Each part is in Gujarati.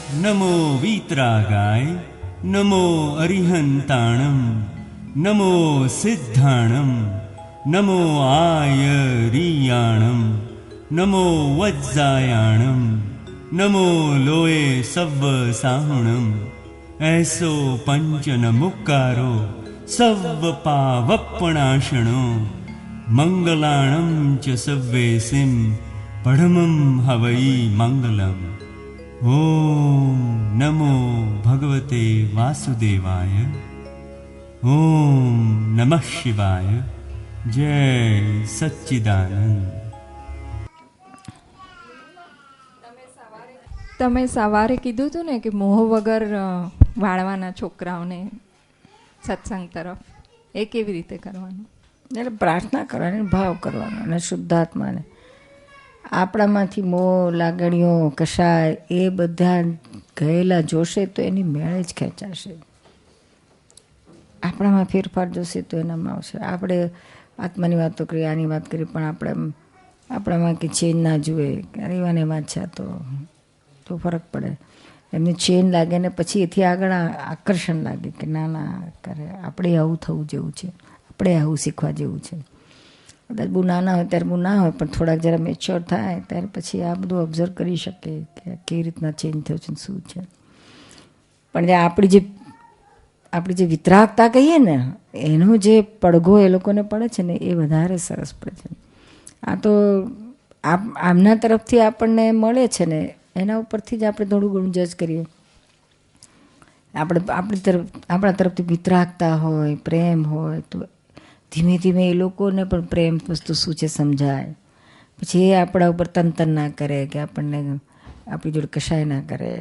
નમો વીતરાગાય, નમો અરિહંતાણમ, નમો સિદ્ધાણમ, નમો આયરિયાણમ, નમો વજ્જાયાણમ, નમો લોએ સવ્વ સાહુણમ, એસો પંચન મુક્કારો સવ્વ પાવપણાશણો, મંગલાણમ ચ સવ્વેસિમ પડમમ હવૈ મંગલમ. ઓમ નમો ભગવતે વાસુદેવાય. ઓમ નમઃ શિવાય. જય સચ્ચિદાનંદ. તમે સવારે કીધું હતું ને કે મોહ વગર વાળવાના છોકરાઓને સત્સંગ તરફ, એ કેવી રીતે કરવાનું? એટલે પ્રાર્થના કરવાની, ભાવ કરવાનો, અને શુદ્ધાત્માને આપણામાંથી મોહ, લાગણીઓ, કશાય એ બધા ગયેલા જોશે તો એની મેળે જ ખેંચાશે. આપણામાં ફેરફાર જોશે તો એનામાં આવશે. આપણે આત્માની વાતો કરી, આની વાત કરી, પણ આપણામાં કે ચેન ના જુએ કે અરેવાને વાત છે તો ફરક પડે. એમને ચેન લાગે ને પછી એથી આગળ આકર્ષણ લાગે કે ના ના કરે, આપણે આવું થવું જેવું છે, આપણે આવું શીખવા જેવું છે. કદાચ બહુ નાના હોય ત્યારે બહુ ના હોય, પણ થોડાક જરા મેચ્યોર થાય ત્યારે પછી આ બધું ઓબ્ઝર્વ કરી શકે કે કેવી રીતના ચેન્જ થયો છે, શું છે. પણ આપણી જે વિતરાગતા કહીએ ને, એનો જે પડઘો એ લોકોને પડે છે ને, એ વધારે સરસ પડે છે. આ તો આમના તરફથી આપણને મળે છે ને, એના ઉપરથી જ આપણે થોડું ઘણું જજ કરીએ. આપણા તરફથી વિતરાગતા હોય, પ્રેમ હોય, તો ધીમે ધીમે એ લોકોને પણ પ્રેમ વસ્તુ શું છે સમજાય. પછી એ આપણા ઉપર તન ના કરે કે આપણને આપણી જોડે કશાય ના કરે.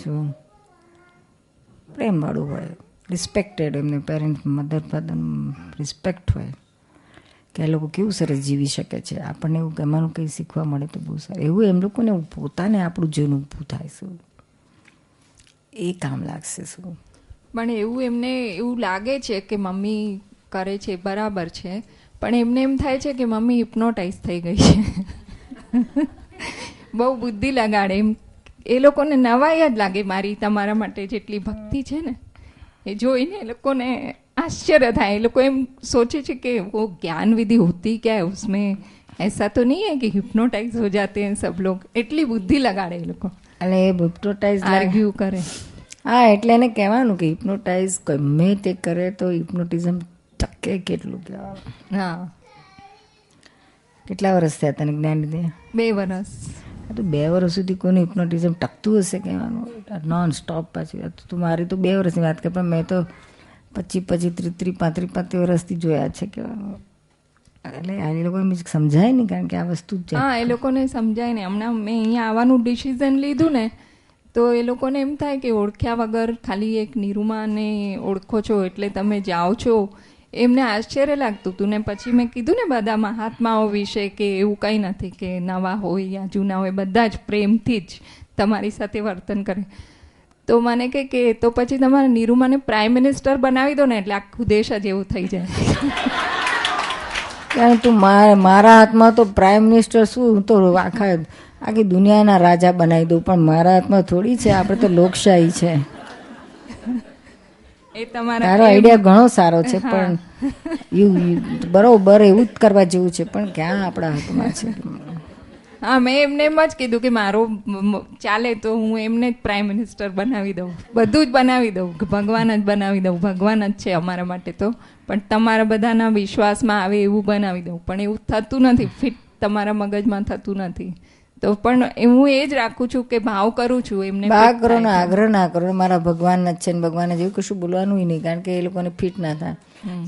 શું પ્રેમવાળું હોય, રિસ્પેક્ટેડ, એમને પેરેન્ટ, મધર ફાધર રિસ્પેક્ટ હોય કે એ લોકો કેવું સરસ જીવી શકે છે. આપણને એવું એમાંનું કંઈ શીખવા મળે તો બહુ સારું. એવું એમ લોકોને પોતાને આપણું જીવન ઊભું થાય, શું એ કામ લાગશે. શું પણ એવું એમને એવું લાગે છે કે મમ્મી કરે છે બરાબર છે, પણ એમને એમ થાય છે કે મમ્મી હિપ્નોટાઇઝ થઈ ગઈ છે. બહુ બુદ્ધિ લગાડે એમ. એ લોકોને નવાઈ જ લાગે મારી તમારા માટે જેટલી ભક્તિ છે ને, એ જોઈને એ લોકોને आश्चर्य था. ये लोग एम सोचे थे कि वो ज्ञान विधि होती क्या है उसमें, ऐसा तो नहीं है कि हिप्नोटाइज हो जाते हैं सब लोग. એટલી બુદ્ધિ લગાડે એ લોકો અને એ હિપ્નોટાઇઝ આર્ગ્યુ કરે. હા, એટલે એને કહેવાનું કે હિપ્નોટાઇઝ ગમે તે કરે તો હિપ્નોટિઝમ ટકે કેટલું કહેવાનું. હા. કેટલા વર્ષ થયા તને જ્ઞાન લીધે? 2 વર્ષ. તો 2 વર્ષ સુધી કોઈનું હિપ્નોટિઝમ ટકતું હશે કહેવાનું, નોન સ્ટોપ. પાછી તું મારી તો 2 વર્ષની વાત કરે, પણ મેં તો 25, 30, 35 વર્ષથી જોયા છે કહેવાનું. એટલે આ લોકો એમ સમજાય નહીં, કારણ કે આ વસ્તુ જ છે. હા, એ લોકોને સમજાય ને. હમણાં મેં અહીંયા આવવાનું ડિસિઝન લીધું ને, તો એ લોકોને એમ થાય કે ઓળખ્યા વગર ખાલી એક નિરૂમાને ઓળખો છો એટલે તમે જાઓ છો. એમને આશ્ચર્ય લાગતું હતું. ને પછી મેં કીધું ને બધા મહાત્માઓ વિશે કે એવું કંઈ નથી કે નવા હોય યા જૂના હોય, બધા જ પ્રેમથી જ તમારી સાથે વર્તન કરે. તો મને કહે કે તો પછી તમારા નિરૂમાને પ્રાઇમ મિનિસ્ટર બનાવી દો ને, એટલે આખું દેશ જ એવું થઈ જાય. કારણ તું મારા હાથમાં તો પ્રાઇમ મિનિસ્ટર શું, હું તો આખી દુનિયાના રાજા બનાવી દઉં, પણ મારા હાથમાં થોડી છે. આપણે તો લોકશાહી છે. તારો આઈડિયા ઘણો સારો છે, પણ બરોબર એવું જ કરવા જેવું છે, પણ ક્યાં આપણા હાથમાં છે. હા, મેં એમને એમ જ કીધું કે મારો ચાલે તો હું એમને જ પ્રાઇમ મિનિસ્ટર બનાવી દઉં, બધું જ બનાવી દઉં, ભગવાન જ બનાવી દઉં. ભગવાન જ છે અમારા માટે તો, પણ તમારા બધાના વિશ્વાસમાં આવે એવું બનાવી દઉં. પણ એવું થતું નથી, ફિટ તમારા મગજમાં થતું નથી. તો પણ હું એ જ રાખું છું કે ભાવ કરું છું એમને. ભાવ કરો ને આગ્રહ ના કરો, મારા ભગવાન જ છે ને ભગવાન જેવું કશું બોલવાનું નહીં, કારણ કે એ લોકોને ફિટ ના થાય.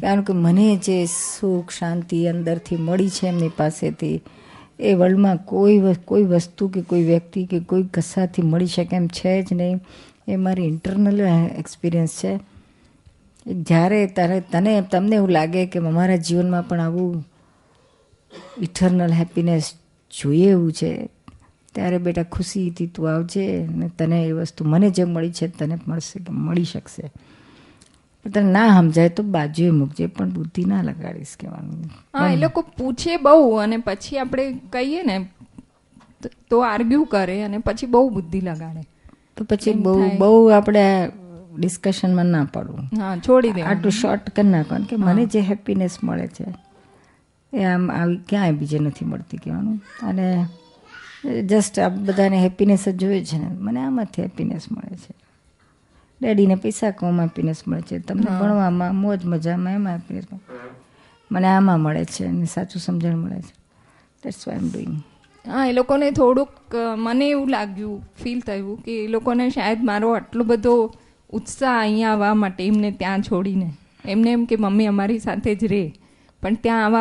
કારણ કે મને જે સુખ શાંતિ અંદરથી મળી છે એમની પાસેથી, એ વર્લ્ડમાં કોઈ વસ્તુ કે કોઈ વ્યક્તિ કે કોઈ કશાથી મળી શકે એમ છે જ નહીં. એ મારી ઇન્ટરનલ એક્સપિરિયન્સ છે. જ્યારે તમને એવું લાગે કે અમારા જીવનમાં પણ આવું ઇટરનલ હેપીનેસ જોઈએ એવું છે, ત્યારે બેટા ખુશીથી તું આવજે ને તને એ વસ્તુ મને જે મળી છે તને મળશે, કે મળી શકશે. તને ના સમજાય તો બાજુએ મૂકજે, પણ બુદ્ધિ ના લગાડીશ કહેવાનું. હા, એ લોકો પૂછે બહુ અને પછી આપણે કહીએ ને તો આર્ગ્યુ કરે અને પછી બહુ બુદ્ધિ લગાડે. તો પછી બહુ આપણે ડિસ્કશનમાં ના પડવું, હા છોડી દે. આટલું શોર્ટ કરી નાખવાનું કે મને જે હેપીનેસ મળે છે એ આમ આવી ક્યાંય બીજે નથી મળતી કહેવાનું. અને જસ્ટ આ બધાને હેપીનેસ જ જોઈએ છે ને, મને આમાંથી હેપીનેસ મળે છે. ડેડીને પૈસા કવામાં હેપીનેસ મળે છે, તમને ભણવામાં મોજ મજામાં એમાં હેપીનેસ મને આમાં મળે છે, અને સાચું સમજણ મળે છે. That's why I am doing. હા, એ લોકોને થોડુંક મને એવું લાગ્યું, ફીલ થયું કે એ લોકોને શાયદ મારો આટલો બધો ઉત્સાહ અહીંયા આવવા માટે, એમને ત્યાં છોડીને, એમને એમ કે મમ્મી અમારી સાથે જ રહે, પણ ત્યાં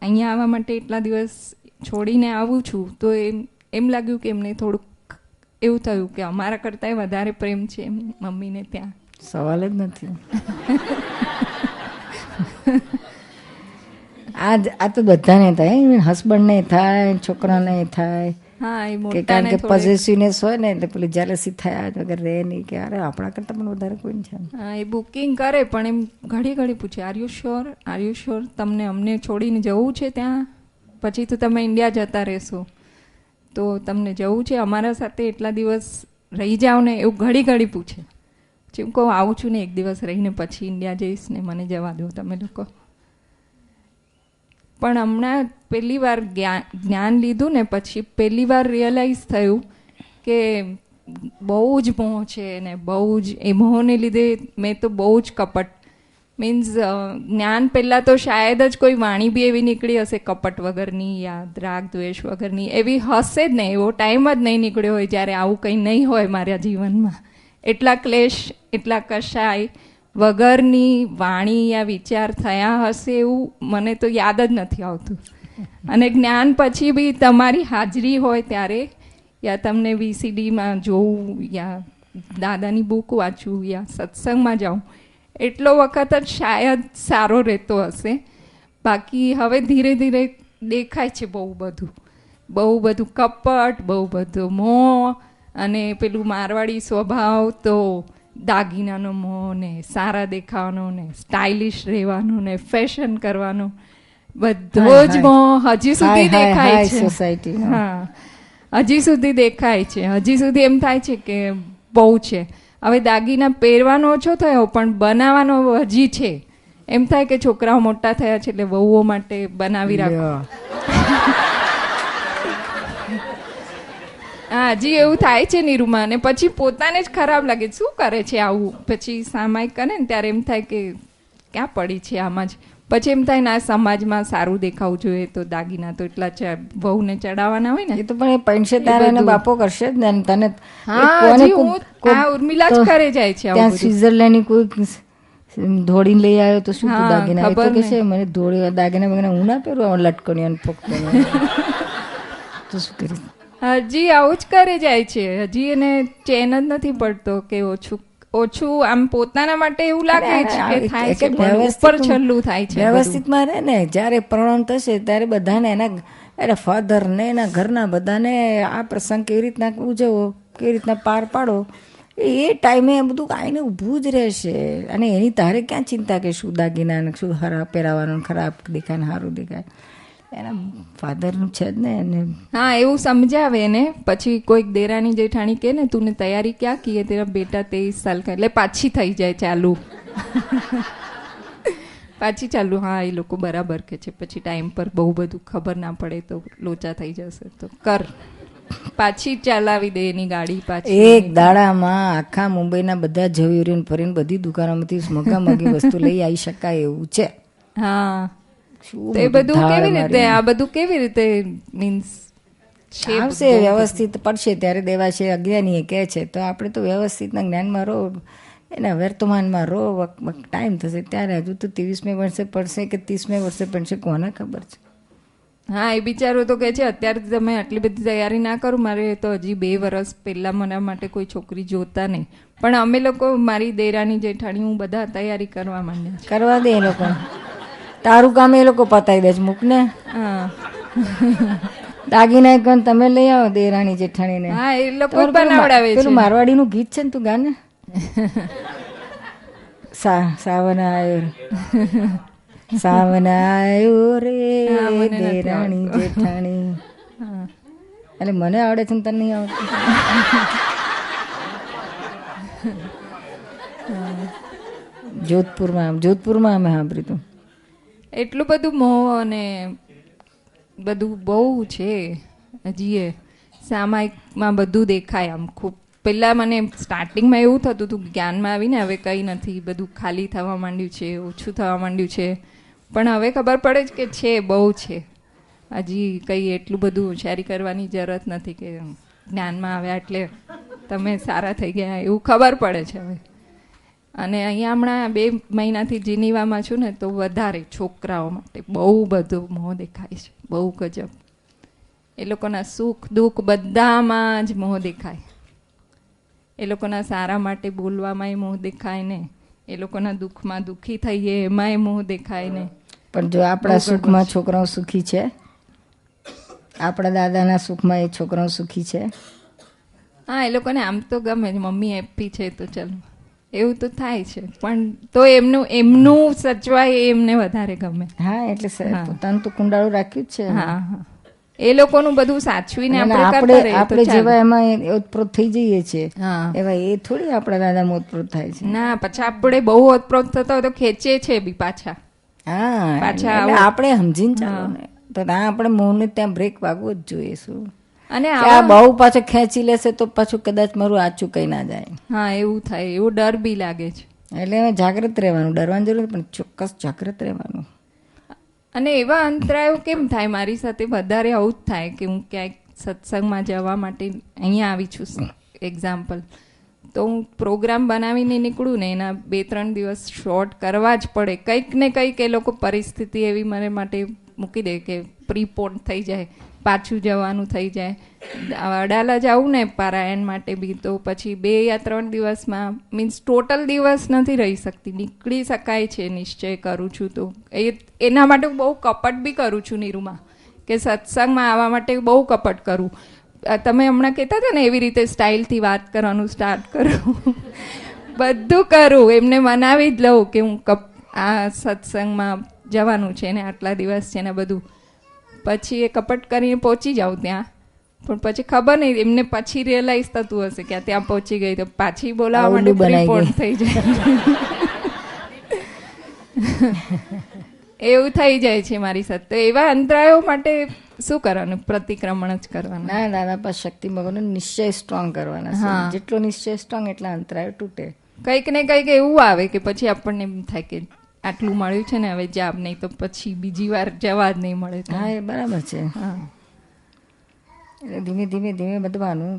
અહીંયા આવવા માટે એટલા દિવસ છોડીને આવું છું, તો એમ લાગ્યું કે એમને થોડુંક એવું થયું કે અમારા કરતાંય વધારે પ્રેમ છે મમ્મીને ત્યાં. સવાલ જ નથી. આ તો બધાને થાય, હસબન્ડને થાય, છોકરાને થાય. હા, એ કે કારણ કે પોઝેસિવનેસ હોય ને એટલે પેલી જેલસી થાય વગર રહે નહીં કે અરે આપણા કરતાં પણ વધારે કોઈ છે. હા, એ બુકિંગ કરે પણ એમ ઘડી ઘડી પૂછે આર યુ શ્યોર તમને અમને છોડીને જવું છે ત્યાં, પછી તો તમે ઇન્ડિયા જતા રહેશો, તો તમને જવું છે અમારા સાથે એટલા દિવસ રહી જાઓ ને, એવું ઘડી ઘડી પૂછે. પછી હું કહું આવું છું ને એક દિવસ રહીને પછી ઇન્ડિયા જઈશ ને, મને જવા દો તમે લોકો. પણ હમણાં પહેલી વાર જ્ઞાન લીધું ને પછી પહેલી વાર રિયલાઇઝ થયું કે બહુ જ મોહ છે ને, બહુ જ એ મોહને લીધે મેં તો બહુ જ કપટ, મીન્સ જ્ઞાન પહેલાં તો શાયદ જ કોઈ વાણી બી એવી નીકળી હશે કપટ વગરની યા રાગ દ્વેષ વગરની, એવી હશે જ નહીં, એવો ટાઈમ જ નહીં નીકળ્યો હોય જ્યારે આવું કંઈ નહીં હોય મારા જીવનમાં. એટલા ક્લેશ, એટલા કશાય વગરની વાણી યા વિચાર થયા હશે એવું મને તો યાદ જ નથી આવતું. અને જ્ઞાન પછી બી તમારી હાજરી હોય ત્યારે, યા તમને VCDમાં જોવું યા દાદાની બુક વાંચવું યા સત્સંગમાં જાઉં, એટલો વખત જ શાયદ સારો રહેતો હશે. બાકી હવે ધીરે ધીરે દેખાય છે બહુ બધું કપટ, બહુ બધો મોહ, અને પેલું મારવાડી સ્વભાવ તો દાગીનાનો મોહ ને, સારા દેખાવાનો ને, સ્ટાઇલિશ રહેવાનો ને, ફેશન કરવાનો, બધો જ મોહ હજી સુધી દેખાય છે સોસાયટી. હા, હજી સુધી દેખાય છે, હજી સુધી એમ થાય છે કે બહુ છે. હવે દાગીના પહેરવાનો ઓછો થયો પણ બનાવવાનો હજી છે. એમ થાય કે છોકરાઓ મોટા થયા છે એટલે વહુઓ માટે બનાવી રાખો. હા, હજી એવું થાય છે નિરૂમા. ને પછી પોતાને જ ખરાબ લાગે, શું કરે છે આવું. પછી સામાયિક કરે ને ત્યારે એમ થાય કે ક્યાં પડી છે આમાં જ. પછી એમ થાય ના, સમાજમાં સારું દેખાવું જોઈએ તો દાગીના તો એટલા વહુને ચડાવવાના હોય ને. એ તો પણ એ પૈસે તારા બાપો કરશે જ ને તને. હા, હજી હું આ ઉર્મિલા જ કરે જાય છે ત્યાં સ્વિટરલેન્ડની કોઈ ધોડીને લઈ આવ્યો તો શું દાગીના, એ તો કે છે મને ધોળી દાગીના વગેરે હું ના પહેરું લટકણી અને પોકતો તો શું કરીશ. હજી આવું જ કરે જાય છે, હજી એને ચેન જ નથી પડતો કે ઓછું આમ પોતાના માટે એવું લાગે છે કે થાય છે, ઉપર છલ્લું થાય છે. વ્યવસ્થિતમાં રહે ને, જ્યારે પ્રણવ થશે ત્યારે બધાને એના ફાધર ને એના ઘરના બધાને આ પ્રસંગ કેવી રીતના ઉજવો, કેવી રીતના પાર પાડો, એ ટાઈમે બધું આવીને ઊભું જ રહેશે. અને એની તારે ક્યાં ચિંતા કે શું દાગીના શું ખરાબ પહેરાવાનું, ખરાબ દેખાય ને સારું દેખાય, એના ફાધરનું છે જ ને એને. હા, એવું સમજાવે ને. પછી કોઈક દેરાની જેઠાણી કે ને તુને તૈયારી ક્યાં કી હે, તેરા બેટા 23 સાલ કા, એટલે પાછી થઈ જાય ચાલુ. પાછી ચાલુ. હા, એ લોકો બરાબર કે છે. પછી ટાઈમ પર બહુ બધું ખબર ના પડે તો લોચા થઈ જશે તો કર, પાછી ચલાવી દે એની ગાડી. પાછી એક દાડામાં આખા મુંબઈના બધા જવીરીને ફરીને બધી દુકાનોમાંથી મગી વસ્તુ લઈ આવી શકાય એવું છે. હા, એ બધું કેવી રીતે, આ બધું કેવી રીતે મીન્સ આવશે, વ્યવસ્થિત પડશે ત્યારે દેવા છે. અજ્ઞાની કહે છે તો આપણે તો વ્યવસ્થિતના જ્ઞાનમાં રહો, એના વર્તમાનમાં રહો. ટાઈમ થશે ત્યારે, હજુ તો 23મે વર્ષે પડશે કે 30મે વર્ષે પડશે કોને ખબર છે. હા, એ બિચારો તો કહે છે અત્યારથી તમે આટલી બધી તૈયારી ના કરો, મારે તો હજી 2 વર્ષ પહેલા મને માટે કોઈ છોકરી જોતા નહીં. પણ અમે લોકો, મારી દેરાની જેઠાણી, હું બધા તૈયારી કરવા માંડ્યા. કરવા દે એ લોકો, તારું કામ એ લોકો પતાવી દે છે. મૂક ને. હા, દાગીના કન તમે લઈ આવો દેરાણી જેઠાણીને. હા, એ લોકો બનાવડાવે છે. પેલું મારવાડીનું ગીત છે ને, તું ગાને. સાવન આયો, સાવન આયો રે દેરાણી જેઠાણી. એટલે મને આવડે છે ને તને નહીં આવડતું. જોધપુરમાં અમે સાંભળ્યું હતું. એટલું બધું મોહ અને બધું બહુ છે હજી. સામાયિકમાં બધું દેખાય આમ ખૂબ. પહેલાં મને સ્ટાર્ટિંગમાં એવું થતું હતું જ્ઞાનમાં આવીને હવે કંઈ નથી, બધું ખાલી થવા માંડ્યું છે, ઓછું થવા માંડ્યું છે. પણ હવે ખબર પડે છે કે છે, બહુ છે. હજી કંઈ એટલું બધું હોશિયારી કરવાની જરૂરત નથી કે જ્ઞાનમાં આવ્યા એટલે તમે સારા થઈ ગયા, એવું ખબર પડે છે હવે. અને અહીંયા હમણાં 2 મહિનાથી જીનીવામાં છું ને, તો વધારે છોકરાઓ માટે બહુ બધું મોહ દેખાય છે, બહુ ગજબ. એ લોકોના સુખ દુઃખ બધામાં જ મોહ દેખાય. એ લોકોના સારા માટે બોલવામાંય મોહ દેખાય ને, એ લોકોના દુઃખમાં દુઃખી થઈએ એમાંય મોહ દેખાય ને. પણ જો આપણા સુખમાં છોકરાઓ સુખી છે, આપણા દાદાના સુખમાં એ છોકરાઓ સુખી છે. હા, એ લોકોને આમ તો ગમે મમ્મી હેપી છે તો ચાલો, એવું તો થાય છે. પણ તો એમનું સચવાય એ એમને વધારે ગમે. હા, એટલે પોતાનું તો કુંડાળું રાખ્યું જ છે. હા હા, એ લોકોનું બધું સાચવીને આપણે જેવા એમાં ઓતપ્રોત થઈ જઈએ છીએ, હા, એવા એ થોડી આપણા દાદા ઓતપ્રોત થાય છે. ના, પછી આપણે બહુ ઓતપ્રોત થતા હોય તો ખેંચે છે બી પાછા. હા, પાછા આપણે સમજીને ચાલો ને, તો ત્યાં આપણે મોહને ત્યાં બ્રેક વાગવો જ જોઈએ. શું અને આ બહુ પાછો ખેંચી લેશે તો પાછું કદાચ મારું આચું કઈ ના જાય. હા, એવું થાય, એવો ડર બી લાગે છે. એટલે જાગ્રત રહેવાનું, ડરવાની જરૂર પણ ચોક્કસ જાગ્રત રહેવાનું. અને એવા અંતરાયો કેમ થાય મારી સાથે? વધારે આવું જ થાય કે હું ક્યાંક સત્સંગમાં જવા માટે અહીંયા આવી છું, એક્ઝામ્પલ, તો હું પ્રોગ્રામ બનાવીને નીકળું ને એના 2-3 દિવસ શોર્ટ કરવા જ પડે. કંઈક ને કંઈક એ લોકો પરિસ્થિતિ એવી મને માટે મૂકી દે કે પ્રીપોન થઈ જાય, પાછું જવાનું થઈ જાય. અડાલા જાઉં ને પારાયણ માટે બી, તો પછી 2 યા 3 દિવસમાં, મીન્સ ટોટલ દિવસ નથી રહી શકતી. નીકળી શકાય છે, નિશ્ચય કરું છું તો એના માટે બહુ કપટ બી કરું છું નીરુમાં, કે સત્સંગમાં આવવા માટે બહુ કપટ કરું. તમે હમણાં કહેતા હતા ને એવી રીતે સ્ટાઇલથી વાત કરવાનું સ્ટાર્ટ કરું, બધું કરું, એમને મનાવી જ લઉં કે હું આ સત્સંગમાં જવાનું છે ને આટલા દિવસ છે ને બધું. પછી એ કપટ કરીને પહોંચી જાઉં ત્યાં, પણ પછી ખબર નહીં એમને પછી રિયલાઇઝ થતું હશે કે ત્યાં પહોંચી ગઈ તો પાછી બોલાવવા માટે પ્રીપોન થઈ જાય. એવું થઈ જાય છે મારી સાથે. તો એવા અંતરાયો માટે શું કરવાનું? પ્રતિક્રમણ જ કરવાનું. ના, દાદા પાસે શક્તિ મગનો નિશ્ચય સ્ટ્રોંગ કરવાના. જેટલો નિશ્ચય સ્ટ્રોંગ એટલા અંતરાયો તૂટે. કંઈક ને કંઈક એવું આવે કે પછી આપણને એમ થાય કે આટલું મળ્યું છે ને હવે જાબ, નહીં તો પછી બીજી વાર જવા જ નહીં મળે. હા, એ બરાબર છે. હા, એટલે ધીમે ધીમે ધીમે બધવાનું.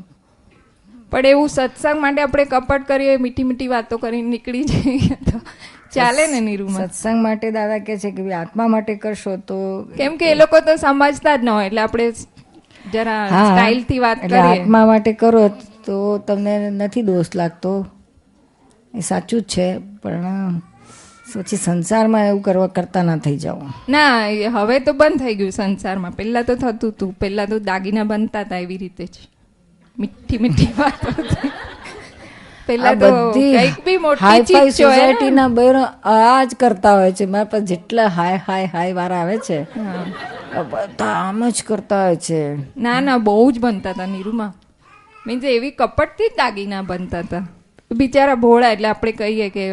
પણ એવું સત્સંગ માટે આપણે કપટ કરીએ, મીઠી મીઠી વાતો કરીને નીકળી જઈએ તો ચાલે ને નીરુમાં? સત્સંગ માટે દાદા કહે છે કે આત્મા માટે કરશો તો, કેમ કે એ લોકો તો સમજતા જ ન હોય, એટલે આપણે જરા સ્ટાઇલથી વાત કરીએ. આત્મા માટે કરો તો તમને નથી દોષ લાગતો, એ સાચું જ છે. પણ પછી સંસારમાં એવું કરતા ના થઈ જાવ. ના, હવે તો બંધ થઈ ગયું સંસારમાં. પહેલા તો થતું હતું, પહેલા તો દાગીના બનતા હતા એવી રીતે જ, મીઠી મીઠી વાતો. પહેલા તો કંઈક બી મોટી ચીજ સોસાયટીના બહેનો આ જ કરતા હોય છે. મારા પાસે જેટલા હાય હાય હાય વાળા આવે છે, બધા આમ જ કરતા હોય છે. ના ના, બહુ જ બનતા હતા નીરુમાં. મીન્સ એવી કપટથી જ દાગીના બનતા હતા. બિચારા ભોળા, એટલે આપણે કહીએ કે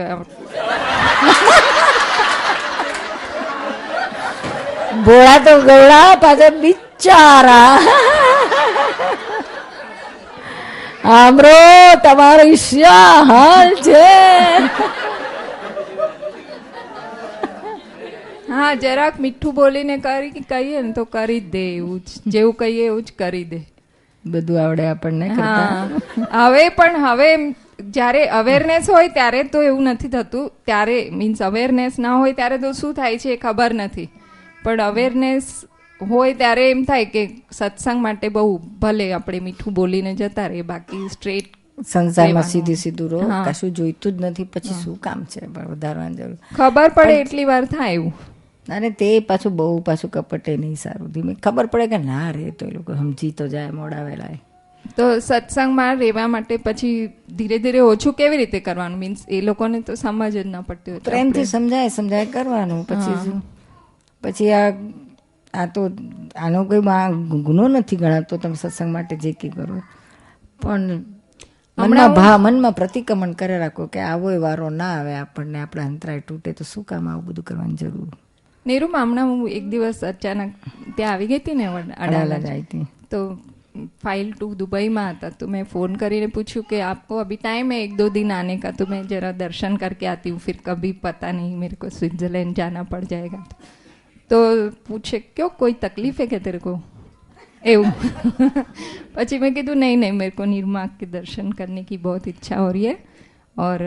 ભોળા તો ગવડા, પાછા બિચારા. આમરો તમારો ઈશ્યા હાલ છે. હા, જરાક મીઠું બોલીને કહીએ ને તો કરી જ દે. એવું જ, જેવું કહીએ એવું જ કરી દે. બધું આવડે આપણને. હા, હવે જ્યારે અવેરનેસ હોય ત્યારે તો એવું નથી થતું. ત્યારે મીન્સ અવેરનેસ ના હોય ત્યારે તો શું થાય છે એ ખબર નથી. પણ અવેરનેસ હોય ત્યારે એમ થાય કે સત્સંગ માટે બહુ ભલે આપણે મીઠું બોલીને જતા રહીએ, બાકી સ્ટ્રેટ સંસારમાં સીધું રહો, કશું જોઈતું જ નથી, પછી શું કામ છે વધારવાની જરૂર? ખબર પડે એટલી વાર થાય એવું. અને તે પાછું કપટે નહીં સારું. ધીમે ખબર પડે કે ના રે તો એ લોકો સમજી તો જાય મોડા વહેલા. તો સત્સંગમાં રહેવા માટે પછી ધીરે ધીરે ઓછું કેવી રીતે કરવાનું? મીન્સ એ લોકોને તો સમજ જ ના પડતી હોય. પ્રેમથી સમજાય કરવાનું. પછી આ તો આનો કોઈ ગુનો નથી ગણાતો તમે સત્સંગ માટે જે કંઈ કરો. પણ મનમાં પ્રતિક્રમણ કરે રાખો કે આવો વારો ના આવે આપણને, આપણે અંતરાય તૂટે તો શું કામ આવું બધું કરવાની જરૂર. નીરુમાં હમણાં હું એક દિવસ અચાનક ત્યાં આવી ગઈ હતી ને અડાલા જાય હતી તો फाइल टू दुबई में आता तो मैं फ़ोन કરીને पूछूं कि आपको अभी टाइम है 1-2 दिन आने का, तो मैं ज़रा दर्शन करके आती हूँ, फिर कभी पता नहीं मेरे को स्विट्ज़रलैंड जाना पड़ जाएगा. तो पूछे क्यों, कोई तकलीफ है क्या तेरे को એવું. પછી मैं કીધું नहीं नहीं मेरे को निर्मा के दर्शन करने की बहुत इच्छा हो रही है और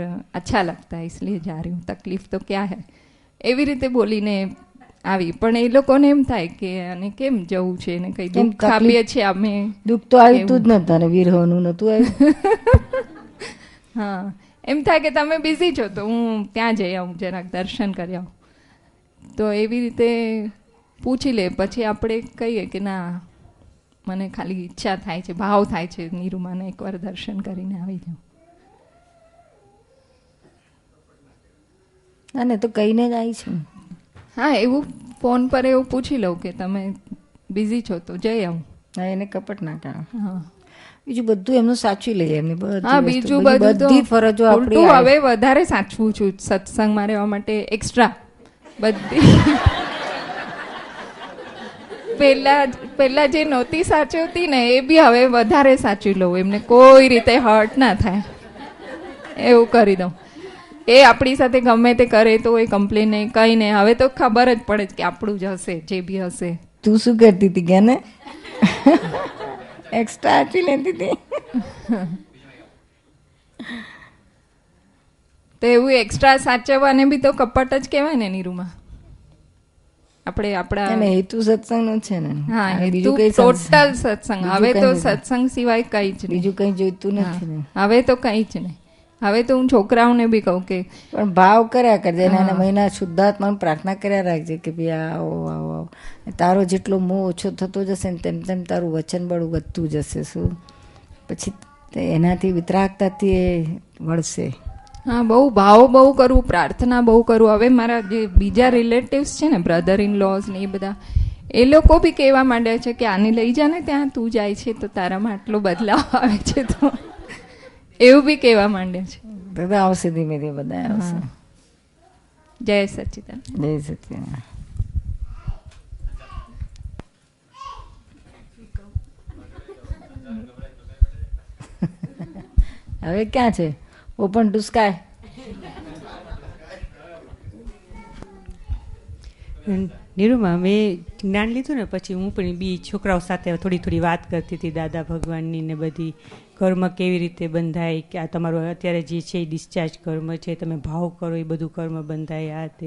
अच्छा लगता है इसलिए जा रही हूँ, तकलीफ तो क्या है. એવી રીતે બોલીને આવી. પણ એ લોકોને એમ થાય કે અને કેમ જવું છે ને કઈ દુઃખ આપીએ છીએ અમે. દુઃખ તો આવ્યું જ નતું ને વિરહનું નતું આવ્યું. હા, એમ થાય કે તમે બિઝી છો તો હું ત્યાં જઈ આવું, જરાક દર્શન કરી આવું. તો એવી રીતે પૂછી લે. પછી આપણે કહીએ કે ના મને ખાલી ઈચ્છા થાય છે, ભાવ થાય છે નીરુમાને એકવાર દર્શન કરીને આવી જાઉં. અને તો કહીને જ આવી છું. હા, એવું ફોન પર એવું પૂછી લઉં કે તમે બિઝી છો તો જઈ આવું. હા, એને કપટ ના કરે. હા, બીજું બધું એમનું સાચવી લઈએ એમની બધી. હા, બીજું બધું તો બધી ફરજો આપણી. હવે વધારે સાચવું છું સત્સંગમાં રહેવા માટે, એક્સ્ટ્રા બધી. પહેલા જે નહોતી સાચવતી ને એ બી હવે વધારે સાચવી લઉં, એમને કોઈ રીતે હર્ટ ના થાય એવું કરી દઉં. એ આપણી સાથે ગમે તે કરે તો એ કમ્પ્લેન નહીં, કંઈ નહીં. હવે તો ખબર જ પડે કે આપણું જ હશે જે બી હશે. તું શું કરતી હતી કે ને એક્સ્ટ્રા આપી લેતી હતી. તો એવું એક્સ્ટ્રા સાચવવાને બી તો કપટ જ કહેવાય ને નીરુમાં. આપણે આપણા હેતુ સત્સંગ છે ને. હા, હેતુ ટોટલ સત્સંગ. હવે તો સત્સંગ સિવાય કંઈ જ નહીં, બીજું કંઈ જોઈતું નથી ને. હવે તો કંઈ જ નહીં. હવે તો હું છોકરાઓને બી કહું કે પણ ભાવ કર્યા કરજે, એના મહિના શુદ્ધાત્માને પ્રાર્થના કર્યા રાખજે કે ભાઈ આવો આવો આવો. તારો જેટલો મોહ ઓછો થતો જશે ને તેમ તેમ તારું વચન બળું વધતું જશે. શું પછી એનાથી વિતરાગતાથી એ વળશે. હા, બહુ ભાવ બહુ કરવું, પ્રાર્થના બહુ કરવું. હવે મારા જે બીજા રિલેટિવ્સ છે ને, બ્રધર ઇન લોઝ ને એ બધા, એ લોકો બી કહેવા માંડ્યા છે કે આને લઈ જા ને ત્યાં, તું જાય છે તો તારામાં આટલો બદલાવ આવે છે. તો એવું બી કહેવા માંડ્યા છે. બધા આવશે, ધીમે ધીમે બધા આવશે. જય સચ્ચિદાનંદ. જય સચ્ચિદાનંદ. હવે ક્યાં છે? Open two sky. નીરુમાં મેં જ્ઞાન લીધું ને પછી હું પણ બી છોકરાઓ સાથે થોડી થોડી વાત કરતી હતી દાદા ભગવાનની ને બધી. કર્મ કેવી રીતે બંધાય, કે આ તમારું અત્યારે જે છે એ ડિસ્ચાર્જ કર્મ છે, તમે ભાવ કરો એ બધું કર્મ બંધાય. આ તે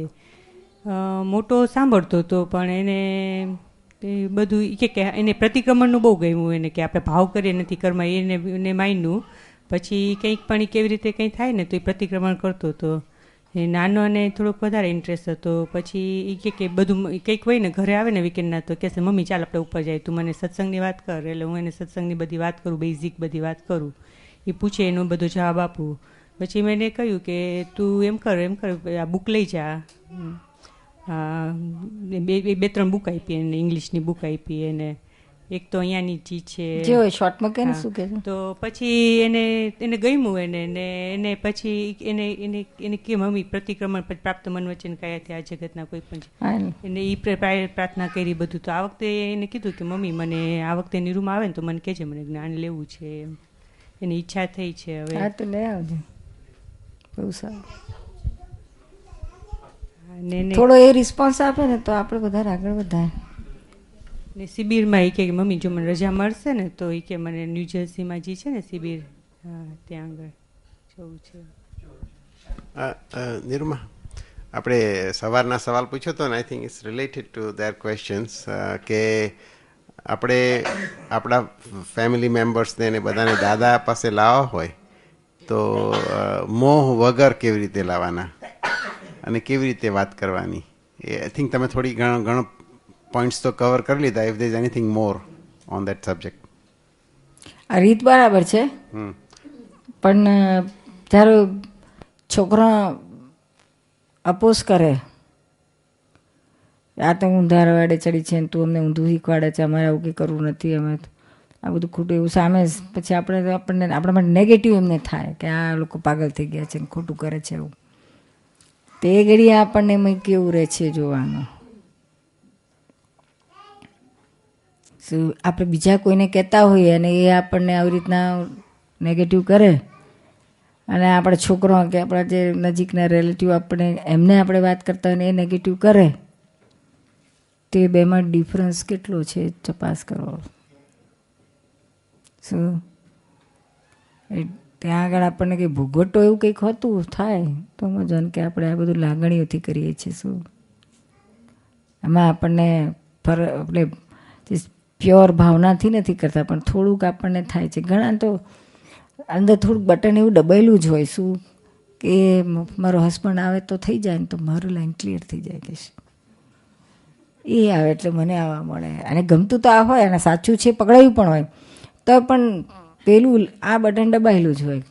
મોટો સાંભળતો હતો પણ એને બધું કે એને પ્રતિક્રમણનું બહુ ગમ્યું એને, કે આપણે ભાવ કરીએ નથી કર્મ એને માન્યું. પછી કંઈક પણ કેવી રીતે કંઈ થાય ને તો એ પ્રતિક્રમણ કરતો હતો. નાનો અને થોડોક વધારે ઇન્ટરેસ્ટ હતો. પછી એ કે બધું કંઈક હોય ને ઘરે આવે ને વીકેન્ડના તો કહેશે મમ્મી ચાલ આપણે ઉપર જાય, તું મને સત્સંગની વાત કર. એટલે હું એને સત્સંગની બધી વાત કરું, બેઝિક બધી વાત કરું. એ પૂછે એનો બધો જવાબ આપું. પછી મેં એને કહ્યું કે તું એમ કર આ બુક લઈ જા. બે ત્રણ બુક આપી એને, ઇંગ્લિશની બુક આપી એને. એક તો અહીંયાની ચીજ છે જે હોય શોર્ટમાં કે શું કે. તો પછી એને ગમ્યું એને પછી એને કે મમ્મી પ્રતિક્રમણ પ્રાપ્ત મન વચન કયાથી આ જગતના કોઈ પણ એને એ પ્રાર્થના કરી બધું. તો આ વખતે એને કીધું કે મમ્મી મને આ વખતે નિરૂમાં આવે ને તો મને કહેજે, મને જ્ઞાન લેવું છે. એની ઈચ્છા થઈ છે હવે. હા, તો લઈ આવજો. બહુ સારું. થોડો એ રિસ્પોન્સ આપે ને તો આપણે વધારે આગળ વધાય. ને શિબિરમાં એ કે મમ્મી જો મને રજા મળશે ને તો એ કે મને ન્યૂજર્સીમાં જે છે ને શિબિર, ત્યાં આગળ જવું છે. નિરૂમા, આપણે સવારના સવાલ પૂછ્યો હતો ને, I think it's related to their questions, કે આપણે આપણા ફેમિલી મેમ્બર્સને ને બધાને દાદા પાસે લાવવા હોય તો મોહ વગર કેવી રીતે લાવવાના અને કેવી રીતે વાત કરવાની. આઈ થિંક તમે થોડી ઘણો પોઈન્ટ્સ તો કવર કરી લીધા. If there is anything more on that subject. આ રીત બરાબર છે, પણ જ્યારે છોકરા અપોઝ કરે, આ તો ઊંધા રવાડે ચડી છે ને તું અમને ઊંધું શીખવાડે છે, અમારે આવું કંઈ કરવું નથી, અમે આ બધું ખોટું એવું સામે પછી આપણને આપણા માટે નેગેટિવ એમને થાય કે આ લોકો પાગલ થઈ ગયા છે ને ખોટું કરે છે એવું. તે ઘડીએ આપણને એમાં કેવું રહે છે જોવાનું. શું આપણે બીજા કોઈને કહેતા હોઈએ અને એ આપણને આવી રીતના નેગેટિવ કરે, અને આપણા છોકરો કે આપણા જે નજીકના રિલેટિવ એમને આપણે વાત કરતા હોય ને એ નેગેટિવ કરે, તે બેમાં ડિફરન્સ કેટલો છે તપાસ કરો. શું ત્યાં આગળ આપણને કંઈ ભૂગોટો એવું કંઈક હોતું થાય તો મજા કે આપણે આ બધું લાગણીઓથી કરીએ છીએ. શું એમાં આપણને આપણે પ્યોર ભાવનાથી નથી કરતા, પણ થોડુંક આપણને થાય છે. ઘણા તો અંદર થોડુંક બટન એવું દબાયેલું જ હોય, શું કે મારો હસબન્ડ આવે તો થઈ જાય ને તો મારું લાઈન ક્લિયર થઈ જાય કે એ આવે એટલે મને આવવા મળે. અને ગમતું તો આ હોય અને સાચું છે પકડાયું પણ હોય તો પણ પેલું આ બટન દબાયેલું જ હોય.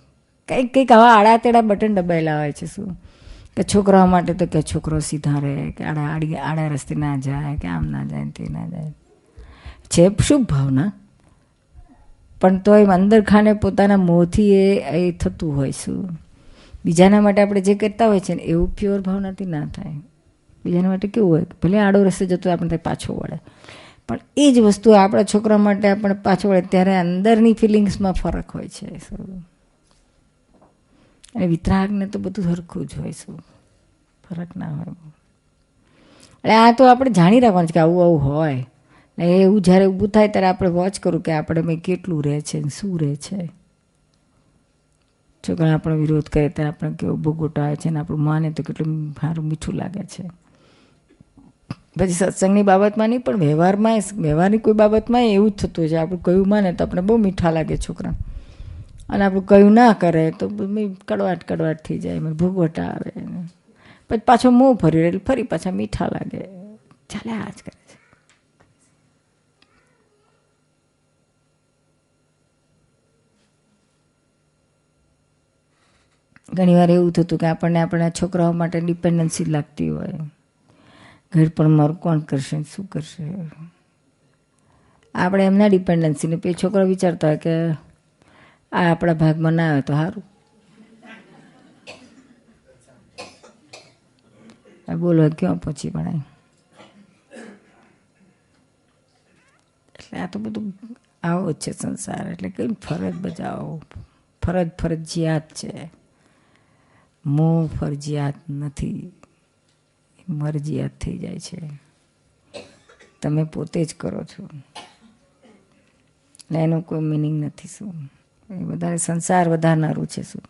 કંઈક આવા આડા તેડા બટન દબાયેલા હોય છે. શું કે છોકરાઓ માટે તો કે છોકરો સીધા રહે, કે આડા રસ્તે ના જાય, કે આમ ના જાય તે ના જાય, છે શુભ ભાવના, પણ તો એમ અંદર ખાને પોતાના મોંથી એ થતું હોય. શું બીજાના માટે આપણે જે કરતા હોય છે ને એવું પ્યોર ભાવનાથી ના થાય. બીજાના માટે કેવું હોય ભલે આડો રસ્તે જતો આપણે પાછો વળે, પણ એ જ વસ્તુ આપણા છોકરા માટે આપણે પાછો વળે ત્યારે અંદરની ફિલિંગ્સમાં ફરક હોય છે. શું અને વિતરાગને તો બધું સરખું જ હોય. શું ફરક ના હોય. એટલે આ તો આપણે જાણી રાખવાનું છે કે આવું આવું હોય ને એવું જ્યારે ઊભું થાય ત્યારે આપણે વોચ કરું કે આપણે મેં કેટલું રહે છે ને શું રહે છે. છોકરા આપણો વિરોધ કરે ત્યારે આપણે કેવો ભોગવટો આવે છે ને આપણું માને તો કેટલું સારું મીઠું લાગે છે. પછી સત્સંગની બાબતમાં નહીં પણ વ્યવહારની કોઈ બાબતમાં એવું જ થતું હોય છે. આપણું કયું માને તો આપણે બહુ મીઠા લાગે છોકરા, અને આપણું કયું ના કરે તો કડવાટ થઈ જાય, ભોગવટા આવે, પછી પાછો મોં ફર્યું એટલે ફરી પાછા મીઠા લાગે. ચાલે આ જ કરે છે. ઘણી વાર એવું થતું કે આપણને આપણા છોકરાઓ માટે ડિપેન્ડન્સી લાગતી હોય, ઘર પણ મારું કોણ કરશે શું કરશે. આપણે એમના ડિપેન્ડન્સીને પછી છોકરા વિચારતા હોય કે આ આપણા ભાગમાં ના આવે તો સારું. બોલો ક્યાં પહોંચી વળાય. એટલે આ તો બધું આવો જ છે સંસાર. એટલે કઈ ફરજ બજાવો, ફરજિયાત છે. મોં ફરજિયાત નથી, મરજિયાત થઈ જાય છે. તમે પોતે જ કરો છો એટલે એનો કોઈ મિનિંગ નથી. શું એ વધારે સંસાર વધારનારું છે. શું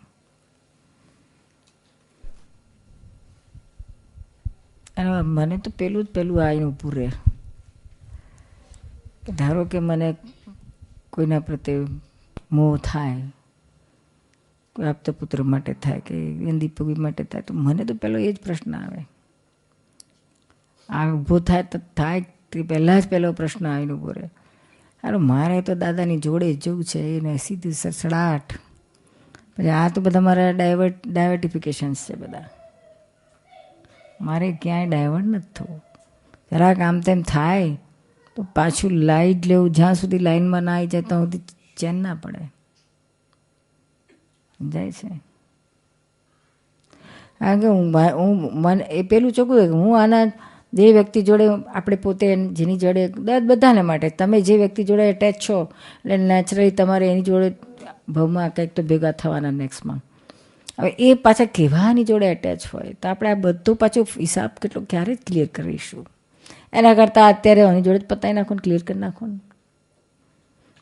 અને મને તો પેલું આવીને ઊભું રહે. ધારો કે મને કોઈના પ્રત્યે મોહ થાય, કોઈ આપતા પુત્ર માટે થાય કે ગંદી પગી માટે થાય, તો મને તો પેલો એ જ પ્રશ્ન આવે. આ ઊભો થાય તો થાય તે પહેલાં જ પહેલો પ્રશ્ન આવીને ઊભો રહે. હારું મારે તો દાદાની જોડે જવું છે એને સીધી સડસડાટ. પછી આ તો બધા મારા ડાયવર્ટિફિકેશન્સ છે બધા. મારે ક્યાંય ડાયવર્ટ નથી થવું. જરાક આમ તેમ થાય તો પાછું લાઈટ લેવું, જ્યાં સુધી લાઈનમાં ના આવી જાય ત્યાં સુધી ચેન ના પડે. જાય છે કારણ કે મને એ પેલું ચોખ્ખું કે હું આના જે વ્યક્તિ જોડે આપણે પોતે જેની જોડે બધાને માટે તમે જે વ્યક્તિ જોડે એટેચ છો એટલે નેચરલી તમારે એની જોડે ભવમાં કંઈક તો ભેગા થવાના નેક્સ્ટમાં. હવે એ પાછા કેવાની જોડે એટેચ હોય તો આપણે આ બધો પાછો હિસાબ કેટલો ક્યારે જ ક્લિયર કરીશું. એના કરતાં અત્યારે એની જોડે જ પતાવી નાખો ને ક્લિયર કરી નાખો ને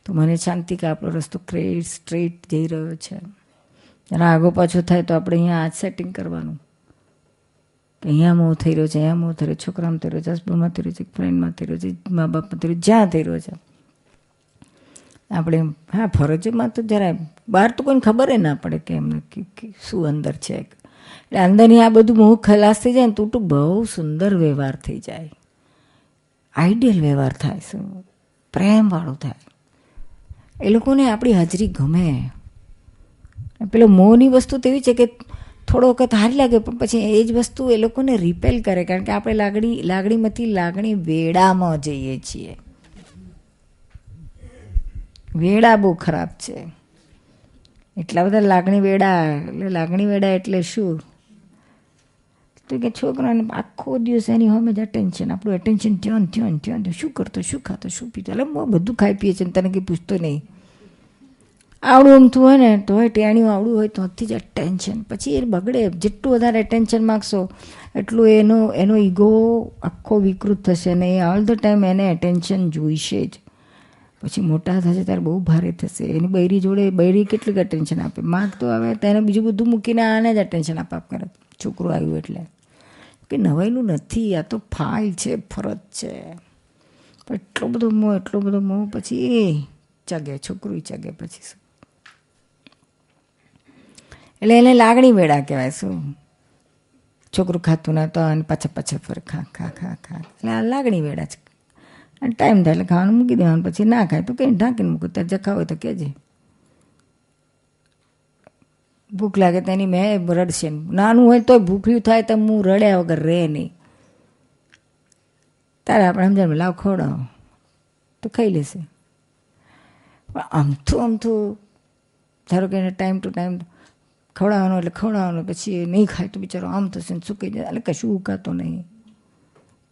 તો મને શાંતિ કે આપણો રસ્તો સ્ટ્રેટ જઈ રહ્યો છે. જરા આગો પાછો થાય તો આપણે અહીંયા આજ સેટિંગ કરવાનું કે અહીંયા મોહ થઈ રહ્યો છે, અહીંયા મોહ થઈ રહ્યો, છોકરામાં થઈ રહ્યો છે, હસબન્ડમાં થઈ રહ્યો છે, ફ્રેન્ડમાં થઈ રહ્યો છે, મા બાપમાં થઈ રહ્યો, જ્યાં થઈ રહ્યો છે. આપણે હા ફરજમાં તો જરાય બહાર તો કોઈને ખબર ના પડે કે એમને શું અંદર છે. એટલે અંદરની આ બધું મોહ ખલાસ થઈ જાય ને તો બહુ સુંદર વ્યવહાર થઈ જાય, આઈડિયલ વ્યવહાર થાય, શું પ્રેમવાળું થાય. એ લોકોને આપણી હાજરી ગમે. પેલો મોહની વસ્તુ તો એવી છે કે થોડો વખત હારી લાગે પણ પછી એ જ વસ્તુ એ લોકોને રિપેલ કરે, કારણ કે આપણે લાગણીમાંથી લાગણી વેડામાં જઈએ છીએ. વેડા બહુ ખરાબ છે. એટલા બધા લાગણી વેડા. એટલે લાગણી વેડા એટલે શું? તો કે છોકરાને આખો દિવસ એની સામે જ અટેન્શન, આપણું એટેન્શન ધ્યાન ધ્યાન ધ્યાન, શું કરતો, શું ખાતો, શું પીતો. એટલે બધું ખાઈ પીએ છે ને તને કંઈ પૂછતો નહીં. આવડું અમથું હોય ને તો હોય ટેણિયું આવડું હોય તોથી જ અટેન્શન. પછી એ બગડે. જેટલું વધારે અટેન્શન માગશો એટલું એનો ઈગો આખો વિકૃત થશે ને એ ઓલ ધ ટાઈમ એને એટેન્શન જોઈશે જ. પછી મોટા થશે ત્યારે બહુ ભારે થશે. એની બૈરી જોડે બૈરી કેટલીક અટેન્શન આપે, માગ તો હવે તેને બીજું બધું મૂકીને આને જ અટેન્શન આપ કરે. છોકરું આવ્યું એટલે કે નવાઈનું નથી, આ તો ફાઇલ છે, ફરજ છે. પણ એટલો બધો મોહ, એટલો બધો મોહ, પછી એ ચગે, છોકરું ચગે. પછી શું? એટલે એને લાગણી વેડા કહેવાય. શું છોકરું ખાતું ના તો અને પાછા ફર ખા ખા ખા ખા. એટલે આ લાગણી વેડા છે. અને ટાઈમ થાય એટલે ખાવાનું મૂકી દેવાનું. પછી ના ખાય તો કંઈ ઢાંકીને મૂકું, ત્યારે જખા હોય તો કહેજે. ભૂખ લાગે તો એની મેં રડશે. નાનું હોય તોય ભૂખ્યું થાય તો હું રડ્યા વગર રહે નહીં. તારે આપણે સમજાવ લાવ ખવડાવો તો ખાઈ લેશે. પણ આમથું ધારો કે એને ટાઈમ ટુ ટાઈમ ખવડાવવાનો એટલે ખવડાવવાનો, પછી એ નહીં ખાય તો બિચારો આમ થશે ને શું કહી જાય. એટલે કશું ઉકાતો નહીં.